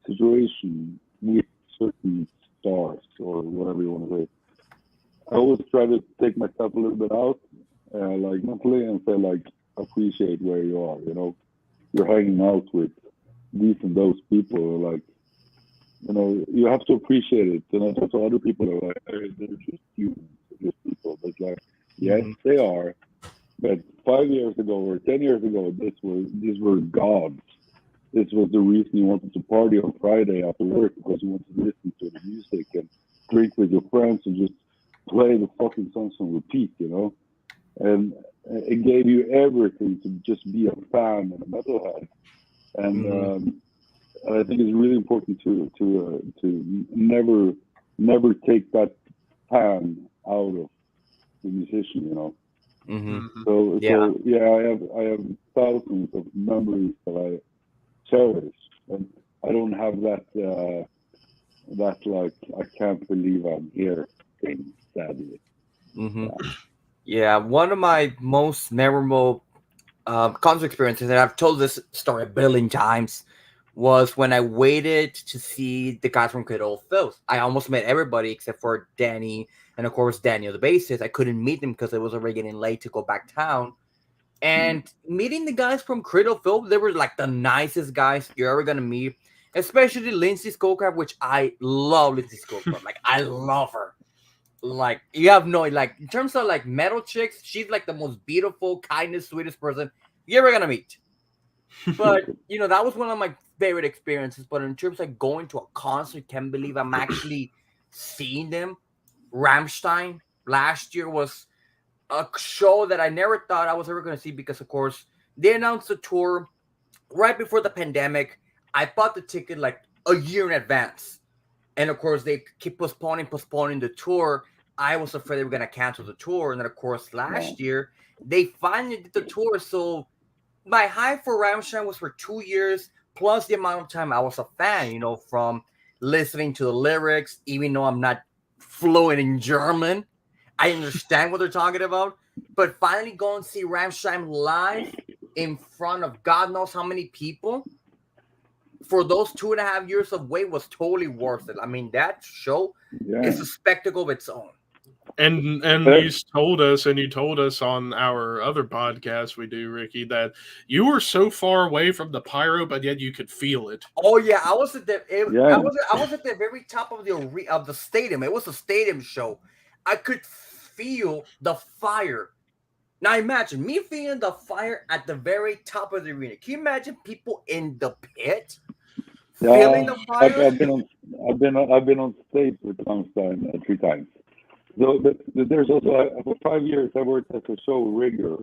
situation with certain stars or whatever you want to say, I always try to take myself a little bit out, like mentally, and say like appreciate where you are. You know, you're hanging out with these and those people. Like, you know, you have to appreciate it. You know, so other people are like, hey, they're just humans, just people. But like, yes, they are. But 5 years ago or 10 years ago, these were gods. This was the reason you wanted to party on Friday after work, because you wanted to listen to the music and drink with your friends and just play the fucking songs on repeat, you know. And it gave you everything to just be a fan and a metalhead. And I think it's really important to never take that fan out of the musician, you know. So yeah, I have thousands of memories that I cherish, and I don't have that like I can't believe I'm here thing, sadly. Yeah, one of my most memorable concert experiences, and I've told this story a billion times, was when I waited to see the guys from Cradle of Filth. I almost met everybody except for Danny and, of course, Daniel, the bassist. I couldn't meet them because it was already getting late to go back town. And meeting the guys from Cradle of Filth, they were like the nicest guys you're ever going to meet, especially Lindsay Schoolcraft, which I love Lindsay Schoolcraft. Like, I love her. Like, you have no, like, in terms of like metal chicks, she's like the most beautiful, kindest, sweetest person you're ever going to meet. But, you know, that was one of my favorite experiences. But in terms of going to a concert, can't believe I'm actually seeing them. Rammstein last year was a show that I never thought I was ever going to see, because, of course, they announced the tour right before the pandemic. I bought the ticket like a year in advance. And, of course, they keep postponing the tour. I was afraid they were going to cancel the tour. And then, of course, last year, they finally did the tour. So my high for Rammstein was for 2 years, plus the amount of time I was a fan, you know, from listening to the lyrics, even though I'm not fluent in German. I understand what they're talking about. But finally going to see Rammstein live in front of God knows how many people for those 2.5 years of wait was totally worth it. I mean, that show is a spectacle of its own. And you told us on our other podcast we do, Ricky, that you were so far away from the pyro, but yet you could feel it. Oh yeah, I was at the I was at the very top of the stadium. It was a stadium show. I could feel the fire. Now imagine me feeling the fire at the very top of the arena. Can you imagine people in the pit feeling the fire? I've been on stage with Rammstein 3 times. So but there's also for 5 years I worked as a show rigger.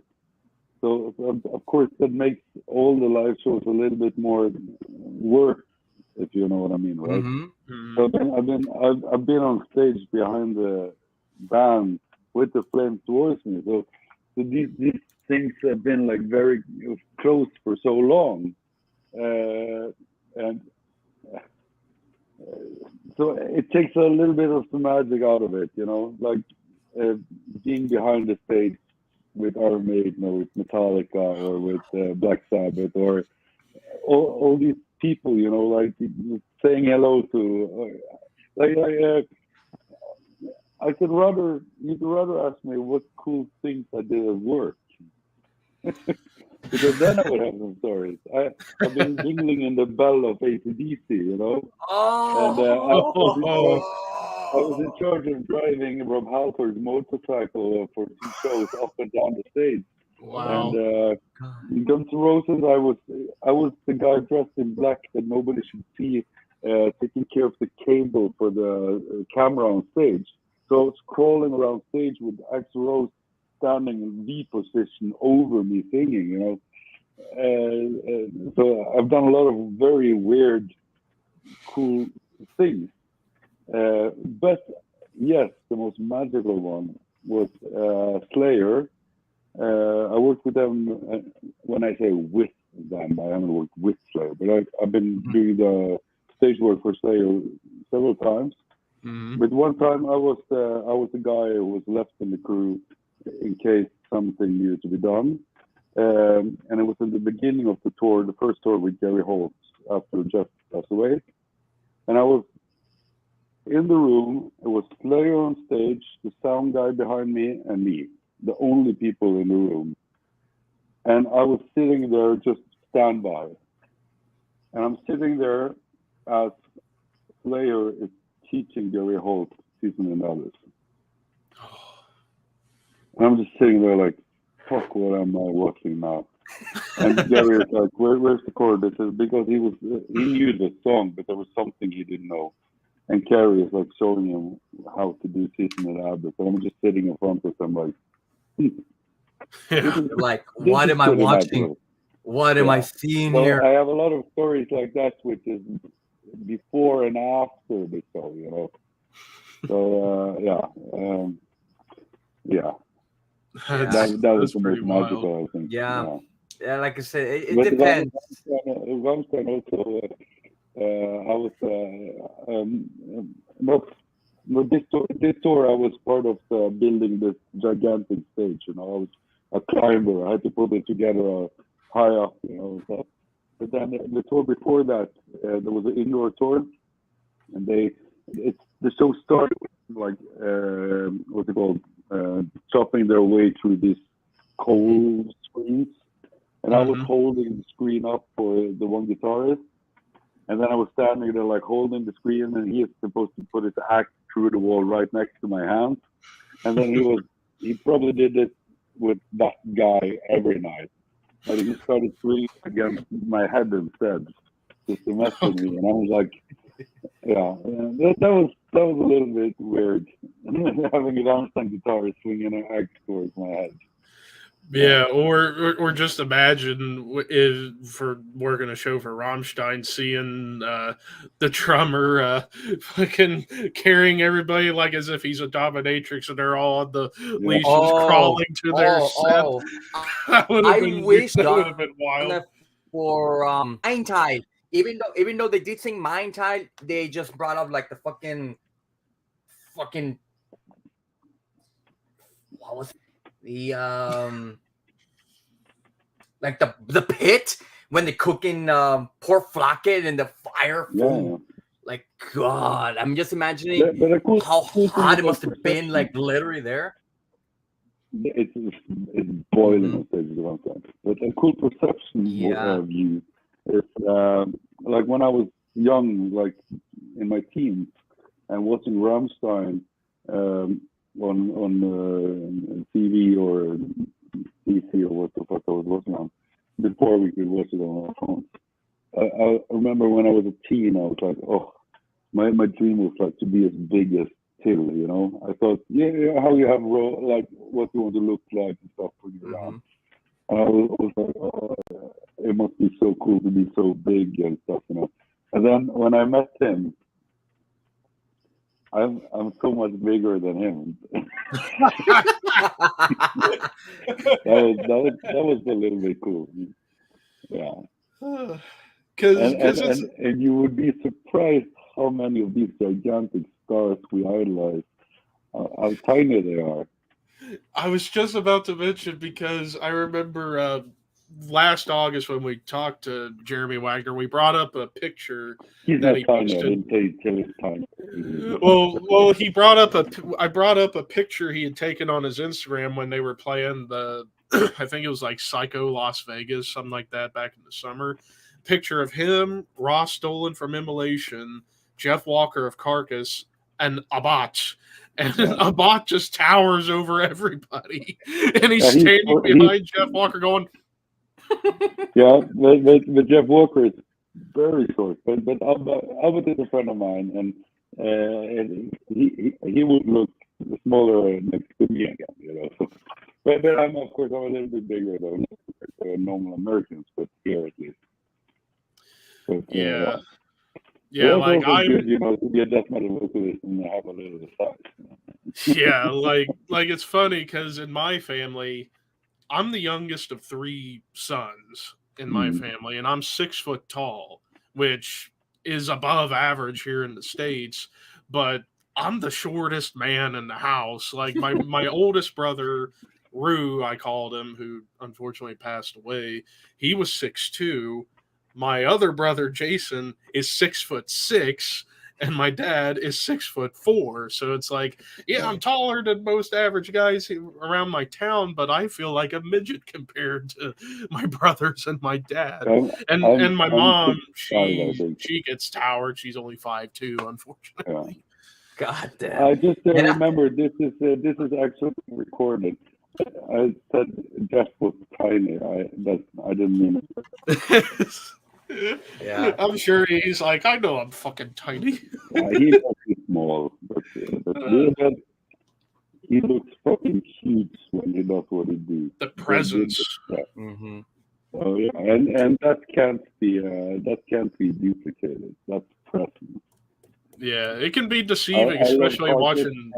So of course that makes all the live shows a little bit more work, if you know what I mean, right? So I've been on stage behind the band with the flames towards me. So these things have been like very close for so long, and so it takes a little bit of the magic out of it, you know, like being behind the stage with Iron Maiden or with Metallica or with Black Sabbath or all these people, you know, like saying hello to, I could rather, you could rather ask me what cool things I did at work. Because then I would have some stories. I've been jingling in the bell of AC/DC, you know? And I was in charge of driving Rob Halford's motorcycle for 2 shows up and down the stage. Wow. And in Guns N' Roses, I was the guy dressed in black that nobody should see, taking care of the cable for the camera on stage. So I was crawling around stage with Axl Rose standing in V position over me singing, you know. So I've done a lot of very weird, cool things. But yes, the most magical one was Slayer. I worked with them. When I say with them, I haven't worked with Slayer, but I've been doing the stage work for Slayer several times. But one time I was the guy who was left in the crew in case something needed to be done. and it was in the beginning of the tour, the first tour with Gary Holt after Jeff passed away. And I was in the room. It was Slayer on stage, the sound guy behind me, and me, the only people in the room. And I was sitting there just standby. And I'm sitting there as Slayer is teaching Gary Holt Season and Others. And I'm just sitting there like, fuck, what am I watching now? And Gary is like, where's the chord? Because he knew the song, but there was something he didn't know. And Carrie is like showing him how to do Season and Others. And I'm just sitting in front of him like, like, what am I watching? What am I seeing here? I have a lot of stories like that, which is before and after the show, you know. So that was the most magical, I think. Yeah, like I said, it depends. Rammstein also, I was not this tour. I was part of building this gigantic stage. You know, I was a climber. I had to put it together high up. You know, so. But then the tour before that, there was an indoor tour, and the show started with like what's it called? Chopping their way through these coal screens, and I was holding the screen up for the one guitarist, and then I was standing there like holding the screen, and he is supposed to put his axe through the wall right next to my hand, and then he probably did it with that guy every night. And he started swinging against my head instead, just to mess with me. And I was like, that was a little bit weird. Having a Rammstein guitar swinging an axe towards my head. Yeah, or just imagine for working a show for Rammstein, seeing the drummer fucking carrying everybody like as if he's a dominatrix and they're all on the leashes crawling to their set. I wish that would have been wild. For Mind Tide, even though they did sing Mind Tide, they just brought up like the fucking what was it? The like the pit when they're cooking pork flocket in the fire. Like, God, I'm just imagining how hot it must have been, like literally there. It's boiling on stage, but a cool perception view is like when I was young, like in my teens, and watching Rammstein on TV or PC or what the fuck I was watching on before we could watch it on our phones. I remember when I was a teen, I was like, oh, my dream was like to be as big as Till, you know. I thought, how you have like what you want to look like and stuff when you're around. And I was like, oh, it must be so cool to be so big and stuff, you know. And then when I met him, I'm so much bigger than him. that was a little bit cool. Yeah. And you would be surprised how many of these gigantic stars we idolize, how tiny they are. I was just about to mention, because I remember last August when we talked to Jeremy Wagner, we brought up a picture that he posted. Well, he brought up I brought up a picture he had taken on his Instagram when they were playing the, I think it was like Psycho Las Vegas, something like that, back in the summer. Picture of him, Ross Dolan from Immolation, Jeff Walker of Carcass, and Abbat. And Abbat just towers over everybody. And he's standing behind Jeff Walker going... but Jeff Walker is very short. But Abbat is a friend of mine, and he would look smaller next to me again, you know. So, but I'm a little bit bigger than normal Americans, but here at least. But, like I, you know, to be a death metal vocalist and have a little size. Yeah, like it's funny because in my family, I'm the youngest of 3 sons in my family, and I'm 6 foot tall, which is above average here in the States. But I'm the shortest man in the house. Like my oldest brother Rue, I called him, who unfortunately passed away. He was 6'2". My other brother Jason is 6'6", and my dad is 6'4". So it's like, yeah, I'm taller than most average guys around my town, but I feel like a midget compared to my brothers and my dad. And my mom, 6'5", I think. she gets towered. She's only 5'2", unfortunately. Yeah. God damn. I just remember this is actually recorded. I said Jeff was tiny. I didn't mean it. Yeah. I'm sure he's like, I know I'm fucking tiny. Yeah, he looks small, but he looks fucking huge when he does what he does. The presence. Yeah. Mm-hmm. Oh yeah, and that can't be duplicated. That's presence. Yeah, it can be deceiving, especially watching.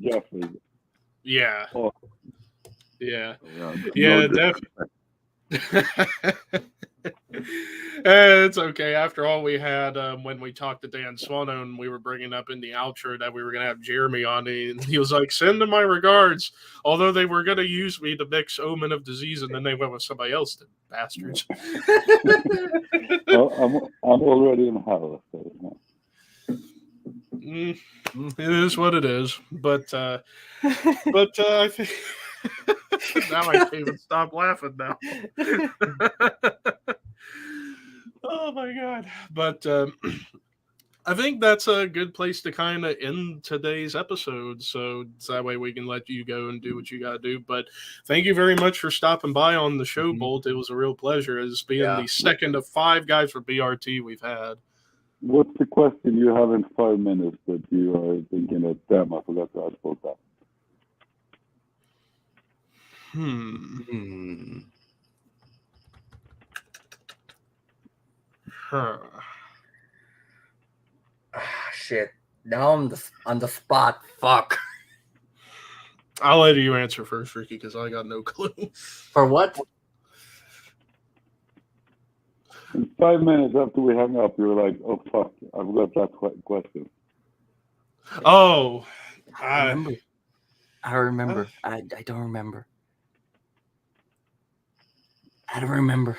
Jeff is. Yeah. Oh. Yeah. Yeah, Definitely. It's okay. After all, we had when we talked to Dan Swano and we were bringing up in the outro that we were going to have Jeremy on, and he was like, "Send him my regards." Although they were going to use me to mix Omen of Disease, and then they went with somebody else, the bastards. Well, I'm already in hell. So. It is what it is, but I think now I can't even stop laughing now. Oh my god! But I think that's a good place to kind of end today's episode. So that way we can let you go and do what you got to do. But thank you very much for stopping by on the show, Bolt. It was a real pleasure as being the second of 5 guys for BRT we've had. What's the question you have in 5 minutes that you are thinking that, damn, I forgot to ask about that? Shit. Now on the spot. Fuck. I'll let you answer first, Ricky, because I got no clue. For what? In 5 minutes after we hung up, you were like, oh, fuck, I forgot that question. Oh. I remember. I don't remember. I don't remember.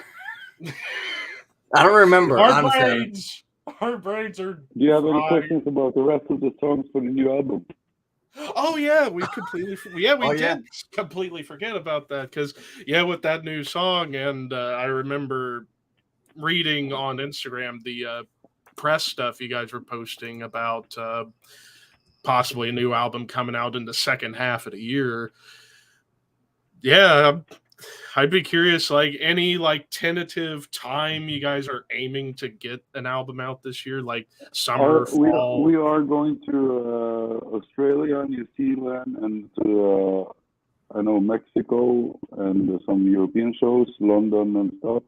I don't remember. Our brains are. Do you have any questions about the rest of the songs for the new album? Oh yeah, we completely did completely forget about that because with that new song, and I remember reading on Instagram the press stuff you guys were posting about possibly a new album coming out in the second half of the year. Yeah, I'd be curious, like any tentative time you guys are aiming to get an album out this year, like summer, fall. We are going to Australia, New Zealand, and to I know Mexico and some European shows, London and stuff.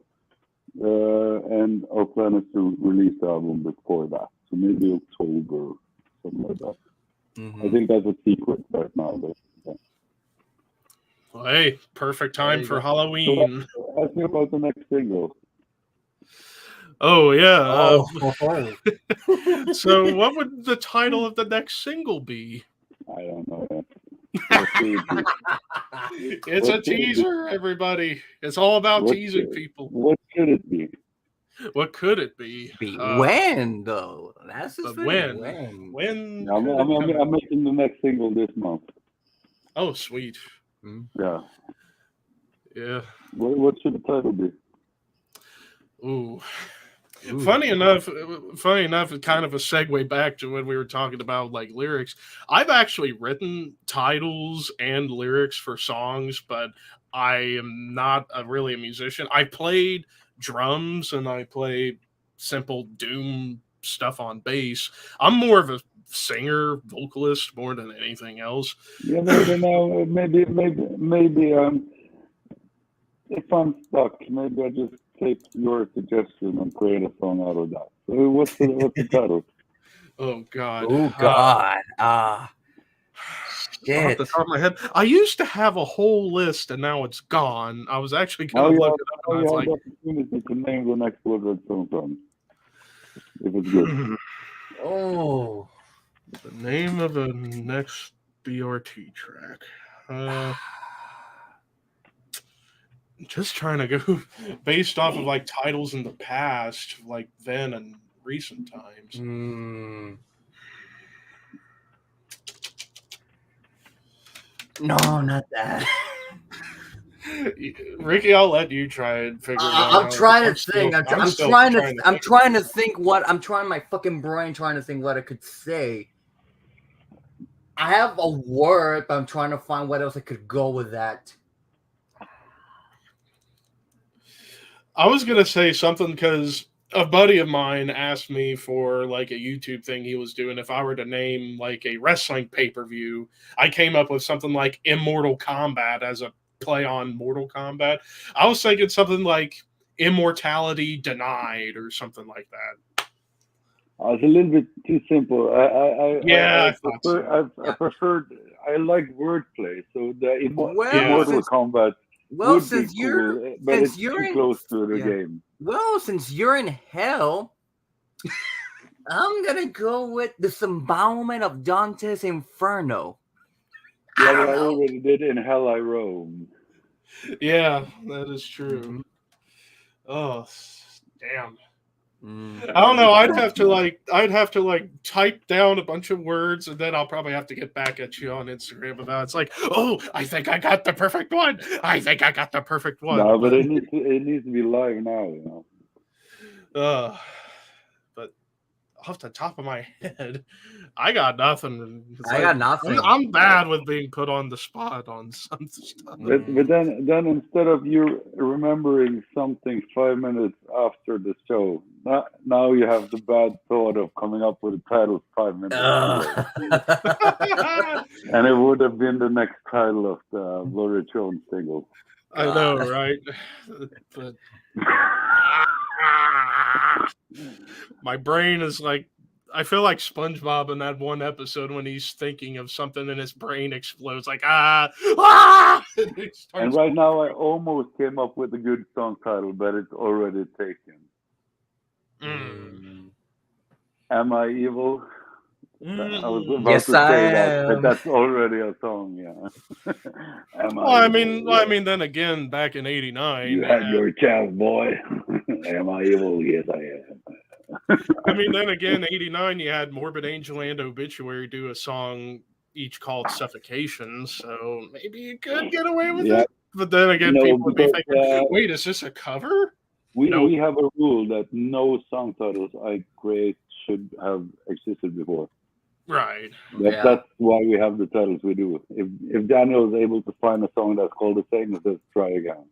And our plan is to release the album before that, so maybe October, something like that. Mm-hmm. I think that's a secret right now. But, well, hey, perfect time for Halloween. So ask me about the next single. Oh, yeah. So what would the title of the next single be? I don't know. It's a teaser, everybody. It's all about teasing people. What could it be? What could it be? When, though? That's the thing. When? I'm making the next single this month. Oh, sweet. Yeah. Yeah. What should the title be? Ooh. Funny enough, kind of a segue back to when we were talking about lyrics. I've actually written titles and lyrics for songs, but I am not really a musician. I played drums and I play simple doom stuff on bass. I'm more of a singer, vocalist more than anything else. Yeah, maybe if I'm stuck, maybe I just take your suggestion and create a song out of that. So what's the title? Oh God! Shit. Off the top of my head, I used to have a whole list, and now it's gone. I was actually going to look it up, and I was like, opportunity to name the next word song if it's good. Oh, the name of the next BRT track. just trying to go based off of like titles in the past, like then and recent times. No, not that. Ricky, I'll let you try and figure it out. I'm trying to think. I'm trying to think what I'm trying my fucking brain trying to think what I could say. I have a word, but I'm trying to find what else I could go with that. I was gonna say something because a buddy of mine asked me for like a YouTube thing he was doing. If I were to name like a wrestling pay-per-view, I came up with something like Immortal Kombat as a play on Mortal Kombat. I was thinking something like Immortality Denied or something like that. It's a little bit too simple. I like wordplay, so the Immortal Kombat. Well, since you're cool, but it's too close to the game. Well, since you're in hell, I'm gonna go with the Disembowelment of Dante's Inferno. Yeah, but I already did In Hell I Roam. Yeah, that is true. Oh, damn. I don't know. I'd have to type down a bunch of words, and then I'll probably have to get back at you on Instagram about it. It's like, oh, I think I got the perfect one. No, but it needs to be live now, you know. But off the top of my head, I got nothing. Got nothing. I'm bad with being put on the spot on some stuff. But then instead of you remembering something 5 minutes after the show, now you have the bad thought of coming up with a title 5 minutes later. And it would have been the next title of the Glory Throne single. I know, right? But my brain is like, I feel like SpongeBob in that one episode when he's thinking of something and his brain explodes like and right now I almost came up with a good song title, but it's already taken. Am I Evil? I was about to say that, but that's already a song, yeah. I mean, then again, back in '89, you had your chance, boy. Am I evil? Yes, I am. I mean, then again, '89, you had Morbid Angel and Obituary do a song each called Suffocation, so maybe you could get away with it. But then again, people would be thinking, wait, is this a cover? We have a rule that no song titles I create should have existed before. Right. That's why we have the titles we do. If Daniel is able to find a song that's called the same, let's try again.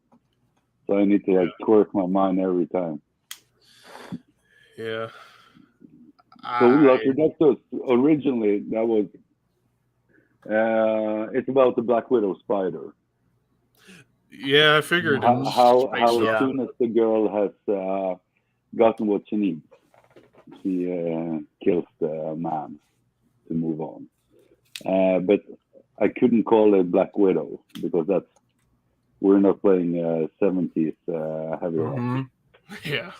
So I need to twerk my mind every time. Yeah. So Reductos, originally that was it's about the Black Widow spider. Yeah, I figured. How as soon as the girl has gotten what she needs, she kills the man to move on. But I couldn't call it Black Widow because we're not playing 70s heavy rock. Yeah.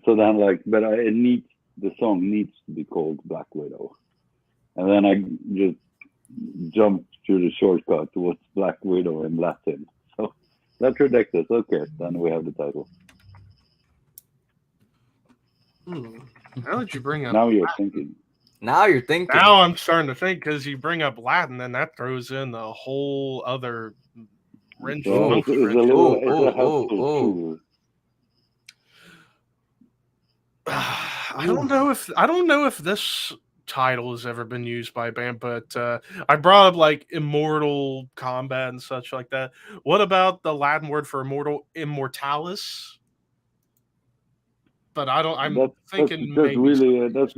So then but the song needs to be called Black Widow. And then I just jumped through the shortcut to what's Black Widow in Latin. So that's ridiculous. Okay, then we have the title. Now that you bring up Now you're thinking. Now you're thinking. Now I'm starting to think because you bring up Latin, then that throws in the whole other wrench. I don't know if this title has ever been used by a band, but I brought up like Immortal Kombat and such like that. What about the Latin word for immortal, Immortalis? But I'm thinking that's really that's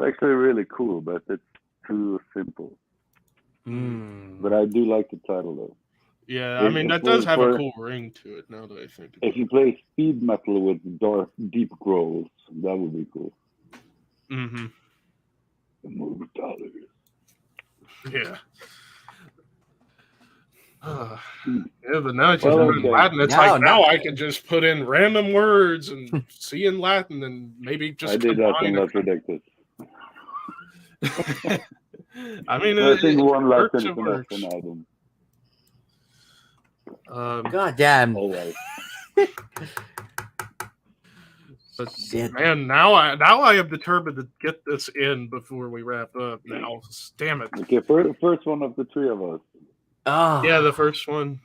actually really cool, but it's too simple. But I do like the title though. Yeah, I mean that does have a cool ring to it. Now that I think. If you play speed metal with dark, deep growls, that would be cool. Mm-hmm. Immortalis. Yeah. Yeah, but now it's just in Latin. It's now I can just put in random words and see in Latin and maybe just. I did that and that's ridiculous. I mean, I think one Latin is enough for an album. God damn. Always. But Shit. man, now I am determined to get this in before we wrap up. Now, damn it. Okay, first one of the three of us. Oh. Yeah, the first one.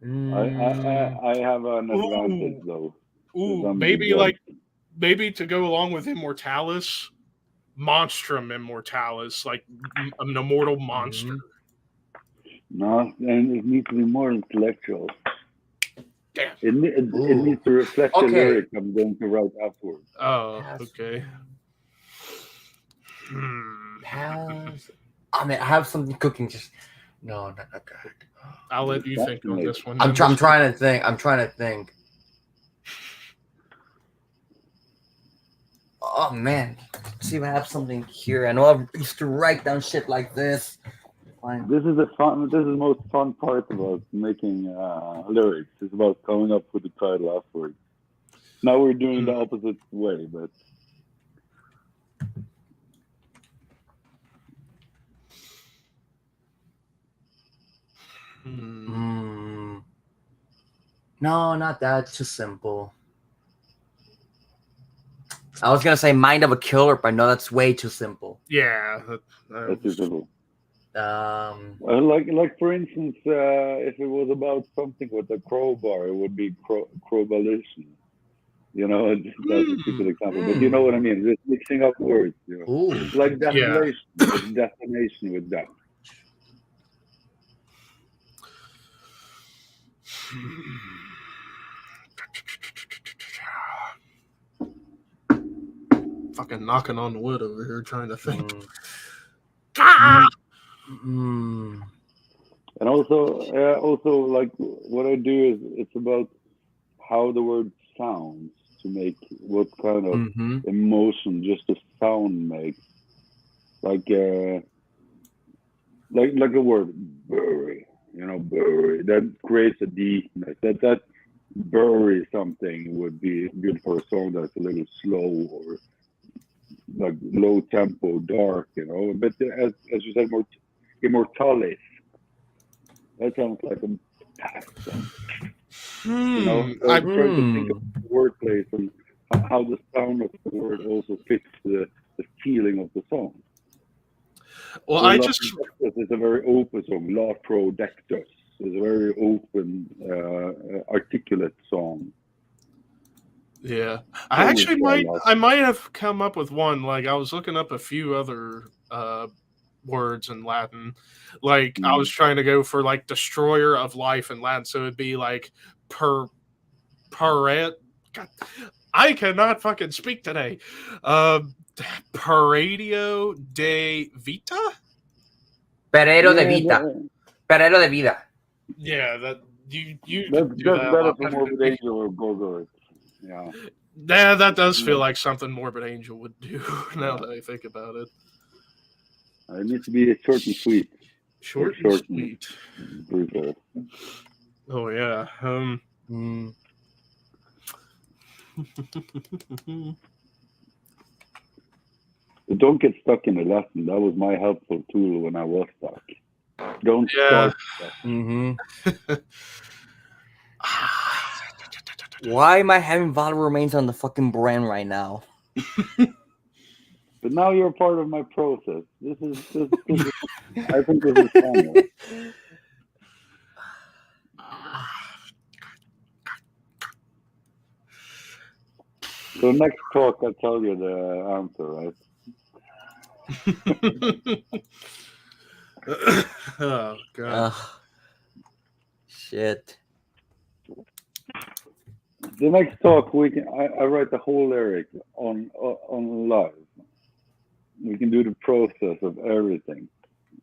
I have an advantage though. Ooh, maybe to go along with Immortalis, Monstrum Immortalis, like an immortal monster. No, and it needs to be more intellectual. Damn. It needs to reflect the lyric I'm going to write afterwards. Oh, okay. I mean, I have something cooking. Just no, not good. I'll let you think on this one. I'm trying to think. Oh man, let's see if I have something here. I know I used to write down shit like this. Fine. This is the most fun part about making lyrics. It's about coming up with the title afterwards. Now we're doing the opposite way, but no, not that. It's too simple. I was gonna say Mind of a Killer, but no, that's way too simple. Yeah, that's too simple. Like for instance, if it was about something with a crowbar, it would be crowbalism. You know, that's a stupid example, but you know what I mean. Just mixing up words. You know? It's like detonation, detonation with that. Fucking knocking on wood over here, trying to think. And also, like what I do is it's about how the word sounds to make what kind of emotion just the sound makes. Like a word bury, you know, bury that creates a deepness. That bury something would be good for a song that's a little slow or like low tempo, dark, you know. But as you said, more Immortalis. That sounds like a song. You know, I'm trying to think of the wordplay and how the sound of the word also fits the feeling of the song. Well, so it's a very open song. La Prodectus is a very open, articulate song. Yeah, I might have come up with one. Like I was looking up a few other words in Latin. Like I was trying to go for like destroyer of life in Latin, so it'd be like God, I cannot fucking speak today. Paradio de Vita. Pereiro de Vita. Pereiro de Vida. Yeah, that you. That's better for Morbid Angel or Gorgory. Yeah. Yeah, that does feel like something Morbid Angel would do. Now that I think about it. It needs to be short and sweet. Short and sweet. Brutal. Oh yeah. Don't get stuck in a lesson. That was my helpful tool when I was stuck. Don't start stuff. Why am I having Vital Remains on the fucking brand right now? But now you're part of my process. This is I think this is fun. So next talk, I'll tell you the answer, right? Oh god. Shit. The next talk I write the whole lyric on live. We can do the process of everything.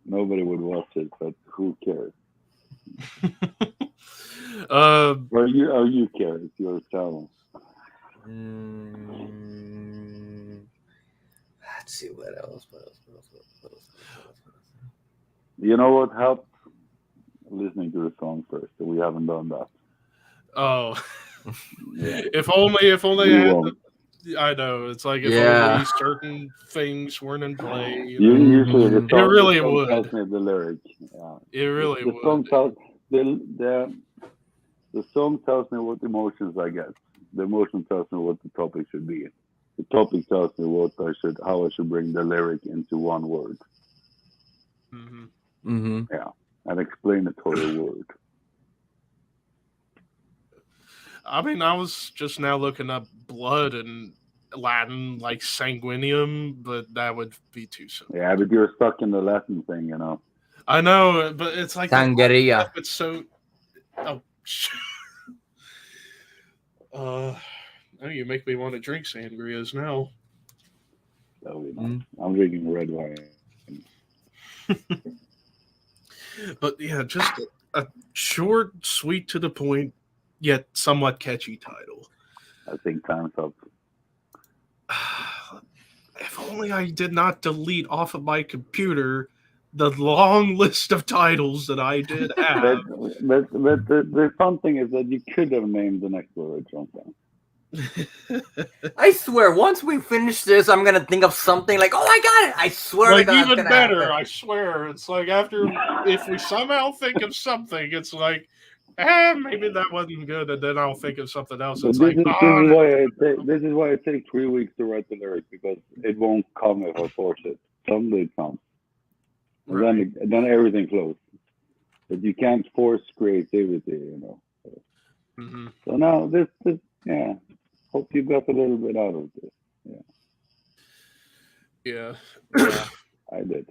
Nobody would watch it, but who cares? Or you care? It's your channel. Let's see what else. You know what helps? Listening to the song first. We haven't done that. Oh, yeah. If only I know. It's like if only certain things weren't in play. Usually the song, it really the song would. tells me the lyric. Yeah. It really the would. Song tells, the The song tells me what emotions I get. The emotion tells me what the topic should be. The topic tells me how I should bring the lyric into one word. Mm-hmm. Mm-hmm. Yeah, an explanatory word. I mean, I was just now looking up blood in Latin, like sanguinium, but that would be too simple. Yeah, but you're stuck in the Latin thing, I know, but it's like that Sangria. stuff, it's so. Oh, now you make me want to drink sangrias now. So, I'm drinking red wine. But yeah, just a short, sweet to the point, yet somewhat catchy title. I think time's up. If only I did not delete off of my computer the long list of titles that I did have. But the fun thing is that you could have named the next word something. I swear, once we finish this, I'm gonna think of something like, "Oh, I got it!" I swear, like to God, even better. happen. I swear, it's like if we somehow think of something, it's like, maybe that wasn't good, and then I'll think of something else. It's this like, is why it takes 3 weeks to write the lyrics, because it won't come if I force it. Someday it comes, and right. then everything flows. But you can't force creativity, Mm-hmm. So now this yeah. Hope you got a little bit out of this. Yeah. I did.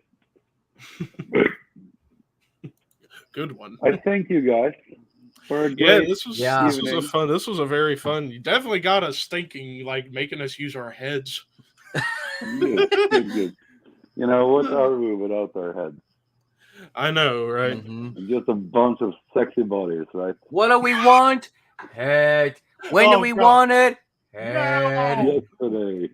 Good one. I thank you guys for a great this was fun. This was a very fun. You definitely got us thinking, like making us use our heads. Good. What are we without our heads? I know, right? Mm-hmm. Just a bunch of sexy bodies, right? What do we want? Head. When do we want it? Head. Yesterday.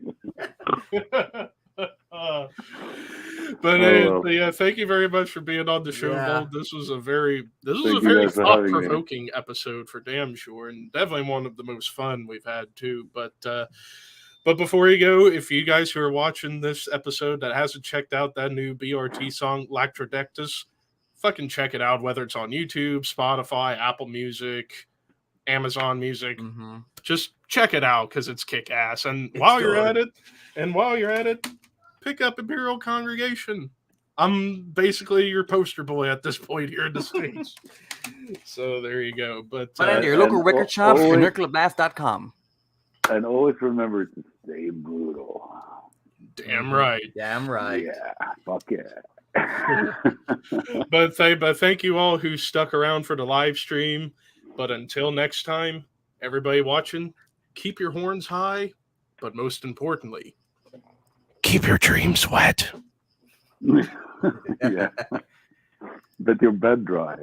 Yeah, thank you very much for being on the show, Bold. This was a very thought-provoking episode for damn sure, and definitely one of the most fun we've had too. But before you go, if you guys who are watching this episode that hasn't checked out that new BRT song, Lactrodectus, fucking check it out, whether it's on YouTube, Spotify, Apple Music, Amazon Music. Mm-hmm. Just check it out because it's kick ass. And while you're at it, pick up Imperial Congregation. I'm basically your poster boy at this point here in the States. So there you go. But your local record shop, nuclearblast.com. And always remember to stay brutal. Damn right. Damn right. Yeah, fuck yeah. But thank you all who stuck around for the live stream. But until next time, everybody watching, keep your horns high, but most importantly, keep your dreams wet. Yeah. But your bed dry.